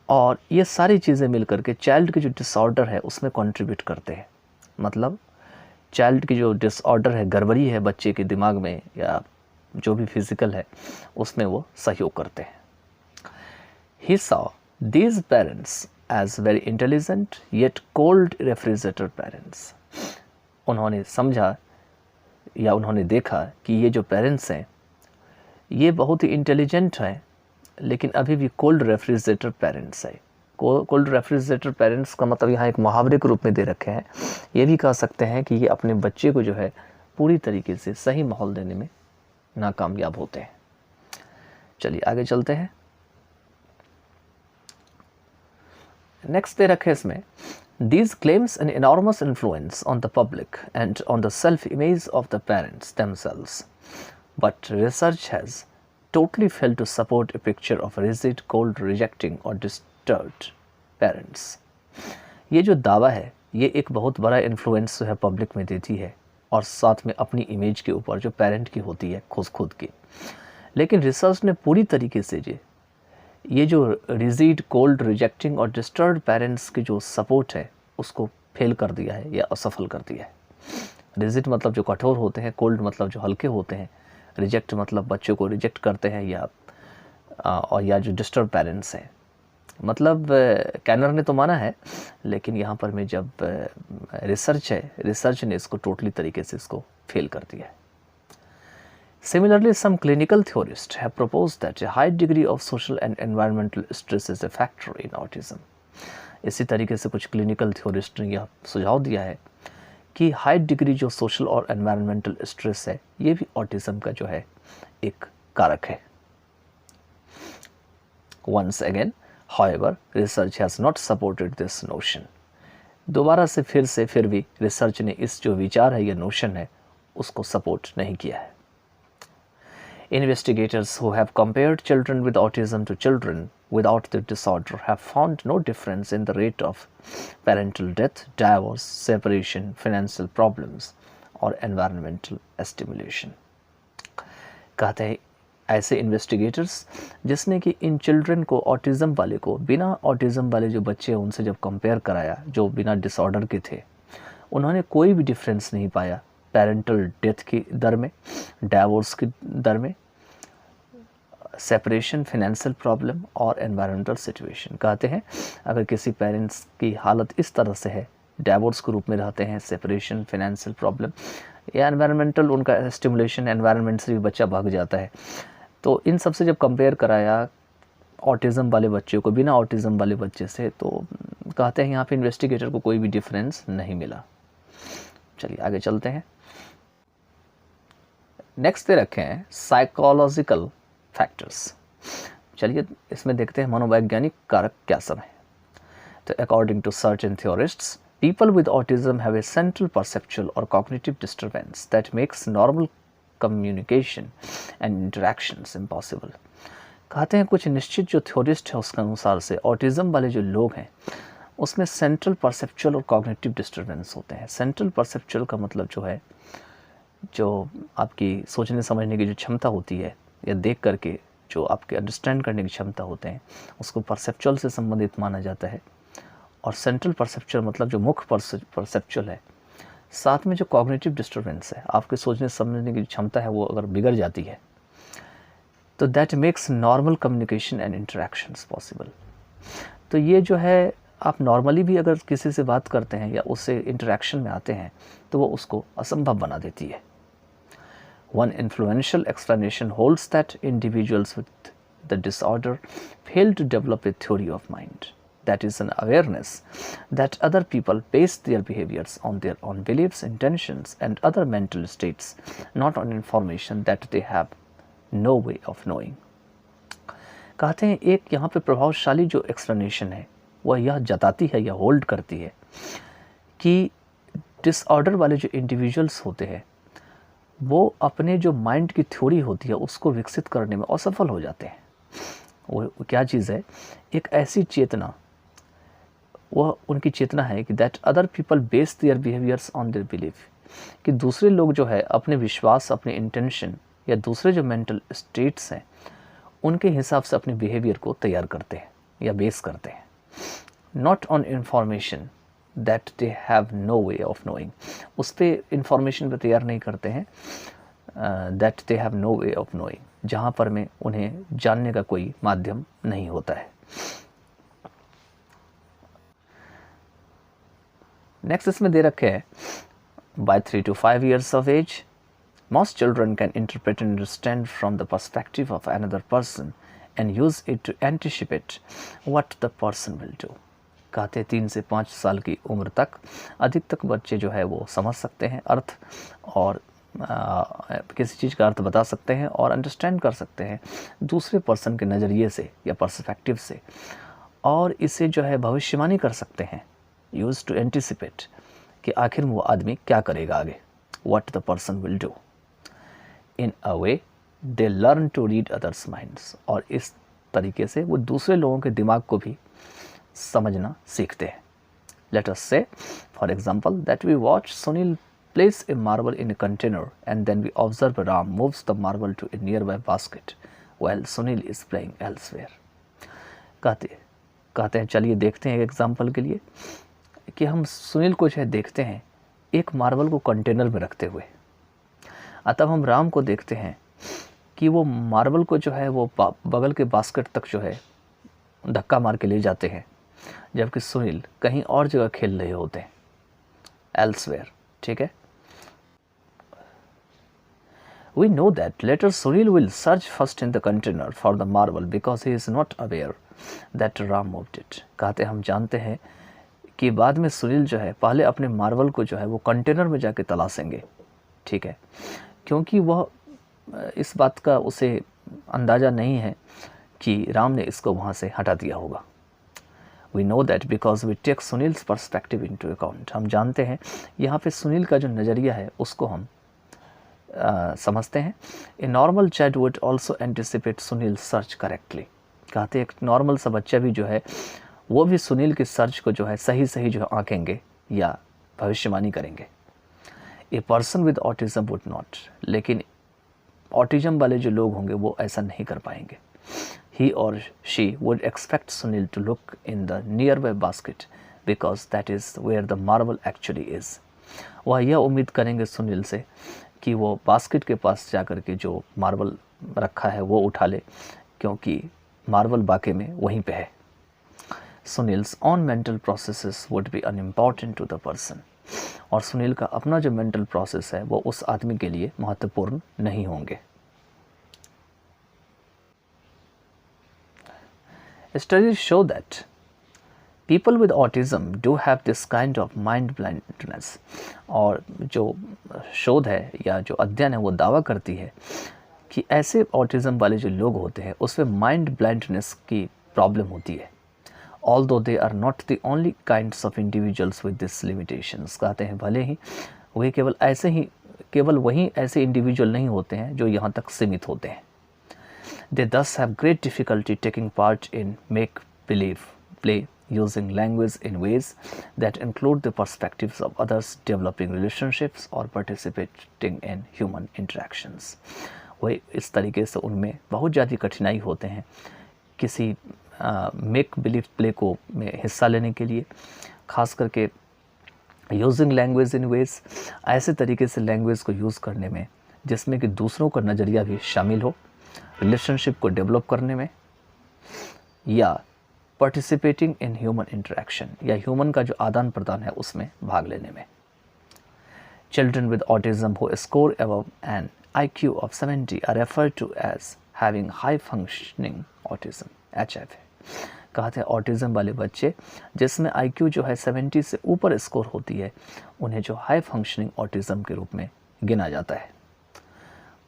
और ये सारी चीज़ें मिलकर के चाइल्ड की जो डिसऑर्डर है उसमें कंट्रीब्यूट करते हैं। मतलब चाइल्ड की जो डिसऑर्डर है, गड़बड़ी है बच्चे के दिमाग में या जो भी फिजिकल है उसमें वो सहयोग करते हैं। He saw these parents as very intelligent yet cold refrigerator parents. उन्होंने समझा या उन्होंने देखा कि ये जो पेरेंट्स हैं ये बहुत ही इंटेलिजेंट हैं, लेकिन अभी भी कोल्ड रेफ्रिजरेटर पेरेंट्स है। कोल्ड रेफ्रिजरेटर पेरेंट्स का मतलब यहाँ एक मुहावरे के रूप में दे रखे हैं। ये भी कह सकते हैं कि ये अपने बच्चे को जो है पूरी तरीके से सही माहौल देने में नाकामयाब होते हैं। चलिए आगे चलते हैं। नेक्स्ट दे रखे इसमें, These claims an enormous influence on the public and on the self-image of the parents themselves, but research has totally failed to support a picture of rigid, cold, rejecting or disturbed parents. ये जो दावा है ये एक बहुत बड़ा influence जो है पब्लिक में देती है, और साथ में अपनी इमेज के ऊपर जो पेरेंट की होती है खुद की। लेकिन रिसर्च ने पूरी तरीके से ये जो रिजिड, कोल्ड, रिजेक्टिंग और डिस्टर्ब्ड पेरेंट्स की जो सपोर्ट है उसको फेल कर दिया है या असफल कर दिया है। रिजिड मतलब जो कठोर होते हैं, कोल्ड मतलब जो हल्के होते हैं, रिजेक्ट मतलब बच्चों को रिजेक्ट करते हैं या जो डिस्टर्ब पेरेंट्स हैं। मतलब कैनर ने तो माना है, लेकिन यहाँ पर में जब रिसर्च ने इसको टोटली तरीके से इसको फेल कर दिया है। Similarly, some clinical theorists have proposed that a high degree of social and environmental stress is a factor in autism. इसी तरीके से कुछ क्लिनिकल थ्योरिस्ट ने यह सुझाव दिया है कि हाई डिग्री जो सोशल और एनवायरमेंटल स्ट्रेस है ये भी ऑटिज्म का जो है एक कारक है। Once again, however, research has not supported this notion. दोबारा से फिर भी रिसर्च ने इस जो विचार है या नोशन है उसको सपोर्ट नहीं किया है। Investigators who have compared children with autism to children without the disorder have found no difference in the rate of parental death, divorce, separation, financial problems or environmental stimulation. कहते हैं ऐसे investigators जिसने कि in children को autism वाले को बिना autism वाले जो बच्चे हैं उनसे जब कंपेयर कराया जो बिना डिसऑर्डर के थे, उन्होंने कोई भी डिफरेंस नहीं पाया पेरेंटल डेथ की दर में, डाइवोर्स की दर में, सेपरेशन, फाइनेंशियल प्रॉब्लम और एनवायरमेंटल सिचुएशन। कहते हैं अगर किसी पेरेंट्स की हालत इस तरह से है, डाइवोर्स के रूप में रहते हैं, सेपरेशन, फाइनेंशियल प्रॉब्लम या एनवायरमेंटल उनका स्टिमुलेशन, एनवायरनमेंट से भी बच्चा भाग जाता है, तो इन सब से जब कंपेयर कराया ऑटिज़म वाले बच्चे को बिना ऑटिज़म वाले बच्चे से, तो कहते हैं यहाँ पे इन्वेस्टिगेटर को कोई भी डिफरेंस नहीं मिला। चलिए आगे चलते हैं। नेक्स्ट दे रखे हैं साइकोलॉजिकल फैक्टर्स। चलिए इसमें देखते हैं मनोवैज्ञानिक कारक क्या सब है। तो according to certain theorists, people with autism have a central perceptual or cognitive disturbance that makes normal communication and interactions impossible. कहते हैं कुछ निश्चित जो थ्योरिस्ट है उसके अनुसार से ऑटिज़म वाले जो लोग हैं उसमें सेंट्रल परसेप्चुअल और कॉग्निटिव डिस्टर्बेंस होते हैं। सेंट्रल परसेप्चुअल का मतलब जो है जो आपकी सोचने समझने की जो क्षमता होती है या देख करके जो आपके अंडरस्टैंड करने की क्षमता होते हैं उसको परसेप्चुअल से संबंधित माना जाता है। और सेंट्रल परसेप्चुअल मतलब जो मुख्य परसेप्चुअल है, साथ में जो कॉग्निटिव डिस्टर्बेंस है, आपके सोचने समझने की क्षमता है, वो अगर बिगड़ जाती है तो that makes normal communication and interactions possible. तो ये जो है, आप नॉर्मली भी अगर किसी से बात करते हैं या उससे इंटरेक्शन में आते हैं तो वो उसको असंभव बना देती है। One influential explanation holds that individuals with the disorder fail to develop a theory of mind, that is, an awareness that other people base their behaviors on their own beliefs, intentions, and other mental states, not on information that they have no way of knowing. कहते हैं एक यहाँ पे प्रभावशाली जो explanation है वह यह जताती है या होल्ड करती है कि डिसऑर्डर वाले जो इंडिविजुअल्स होते हैं वो अपने जो माइंड की थ्योरी होती है उसको विकसित करने में असफल हो जाते हैं। वो क्या चीज़ है? एक ऐसी चेतना, वह उनकी चेतना है कि that other people base their behaviours on their belief, कि दूसरे लोग जो है अपने विश्वास, अपने इंटेंशन या दूसरे जो मेंटल स्टेट्स हैं उनके हिसाब से अपने बिहेवियर को तैयार करते हैं या बेस करते हैं। Not on information that they have no way of knowing, उस पर इंफॉर्मेशन पर तैयार नहीं करते हैं that they have no way of knowing, जहाँ पर में उन्हें जानने का कोई माध्यम नहीं होता है। नेक्स्ट इसमें दे रखे है, bye 3 to 5 years of age most children can interpret and understand from the perspective of another person and use it to anticipate what the person will do. कहते 3 से 5 साल की उम्र तक अधिकतर बच्चे जो है वो समझ सकते हैं अर्थ और किसी चीज़ का अर्थ बता सकते हैं और अंडरस्टैंड कर सकते हैं दूसरे पर्सन के नज़रिए से या पर्सपेक्टिव से, और इसे जो है भविष्यवाणी कर सकते हैं, यूज टू एंटिसिपेट, कि आखिर वो आदमी क्या करेगा आगे, what the person will do. In a way they learn to read others minds, और इस तरीके से वो दूसरे लोगों के दिमाग को भी समझना सीखते हैं। Let us say for example that we watch Sunil place a marble in a container and then we observe Ram moves the marble to a nearby basket while Sunil is playing elsewhere. कहते हैं चलिए देखते हैं एक example के लिए कि हम सुनील को जो है देखते हैं एक मार्बल को कंटेनर में रखते हुए, तब हम राम को देखते हैं कि वो मार्बल को जो है वो बगल के बास्केट तक जो है धक्का मार के ले जाते हैं, जबकि सुनील कहीं और जगह खेल रहे होते हैं, एल्सवेयर। ठीक है, we know that later Sunil will search first in the container for the marble because he is not aware that Ram moved it. कहते हम जानते हैं कि बाद में सुनील जो है पहले अपने मार्बल को जो है वो कंटेनर में जाके तलाशेंगे। ठीक है, क्योंकि वह इस बात का उसे अंदाज़ा नहीं है कि राम ने इसको वहाँ से हटा दिया होगा। We know that because we take Sunil's perspective into account. हम जानते हैं यहाँ पे सुनील का जो नज़रिया है उसको हम समझते हैं। A normal child would also anticipate Sunil search correctly. कहते एक नॉर्मल सा बच्चा भी जो है वो भी सुनील की सर्च को जो है सही जो आंकेंगे या भविष्यवाणी करेंगे। A person with autism would not, लेकिन ऑटिज्म वाले जो लोग होंगे वो ऐसा नहीं कर पाएंगे। He or she would expect Sunil to look in the nearby basket because that is where the marble actually is. वह यह उम्मीद करेंगे सुनील से कि वो बास्केट के पास जाकर के जो मार्बल रखा है वो उठा ले, क्योंकि मार्बल वाकई में वहीं पे है। Sunil's on mental processes would be unimportant to the person, और सुनील का अपना जो मेंटल प्रोसेस है वो उस आदमी के लिए महत्वपूर्ण नहीं होंगे। Studies show that people with autism do have this kind of mind blindness, और जो शोध है या जो अध्ययन है वो दावा करती है कि ऐसे ऑटिज्म वाले जो लोग होते हैं उसमें माइंड ब्लाइंडनेस की प्रॉब्लम होती है। Although they are not the only kinds of individuals with these limitations, कहते हैं भले ही वे केवल वही ऐसे इंडिविजुअल नहीं होते हैं जो यहाँ तक सीमित होते हैं। They thus have great difficulty taking part in make-believe play, using language in ways that include the perspectives of others, developing relationships or participating in human interactions. वही इस तरीके से उनमें बहुत ज़्यादा कठिनाई होते हैं किसी मेक बिलीव प्ले को में हिस्सा लेने के लिए, ख़ास करके यूजिंग लैंग्वेज इन वेज, ऐसे तरीके से लैंग्वेज को यूज़ करने में जिसमें कि दूसरों का नज़रिया भी शामिल हो, रिलेशनशिप को डेवलप करने में, या पार्टिसिपेटिंग इन ह्यूमन इंटरेक्शन, या ह्यूमन का जो आदान प्रदान है उसमें भाग लेने में। Children with autism who score above an IQ of 70 are referred to as having high functioning autism, HFA। कहते हैं ऑटिज़म वाले बच्चे जिसमें IQ जो है 70 से ऊपर स्कोर होती है, उन्हें जो हाई फंक्शनिंग ऑटिज़म के रूप में गिना जाता है।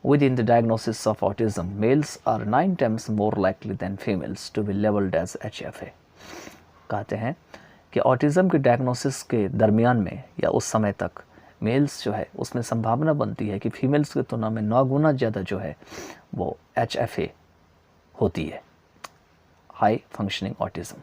Within the diagnosis of autism, males are 9 times more likely than females to be labeled as HFA। कहते हैं कि ऑटिज़म के डायग्नोसिस के दरमियान में या उस समय तक मेल्स जो है उसमें संभावना बनती है कि फीमेल्स की तुलना में 9 गुना ज़्यादा जो है वो HFA होती है, हाई फंक्शनिंग ऑटिज़म।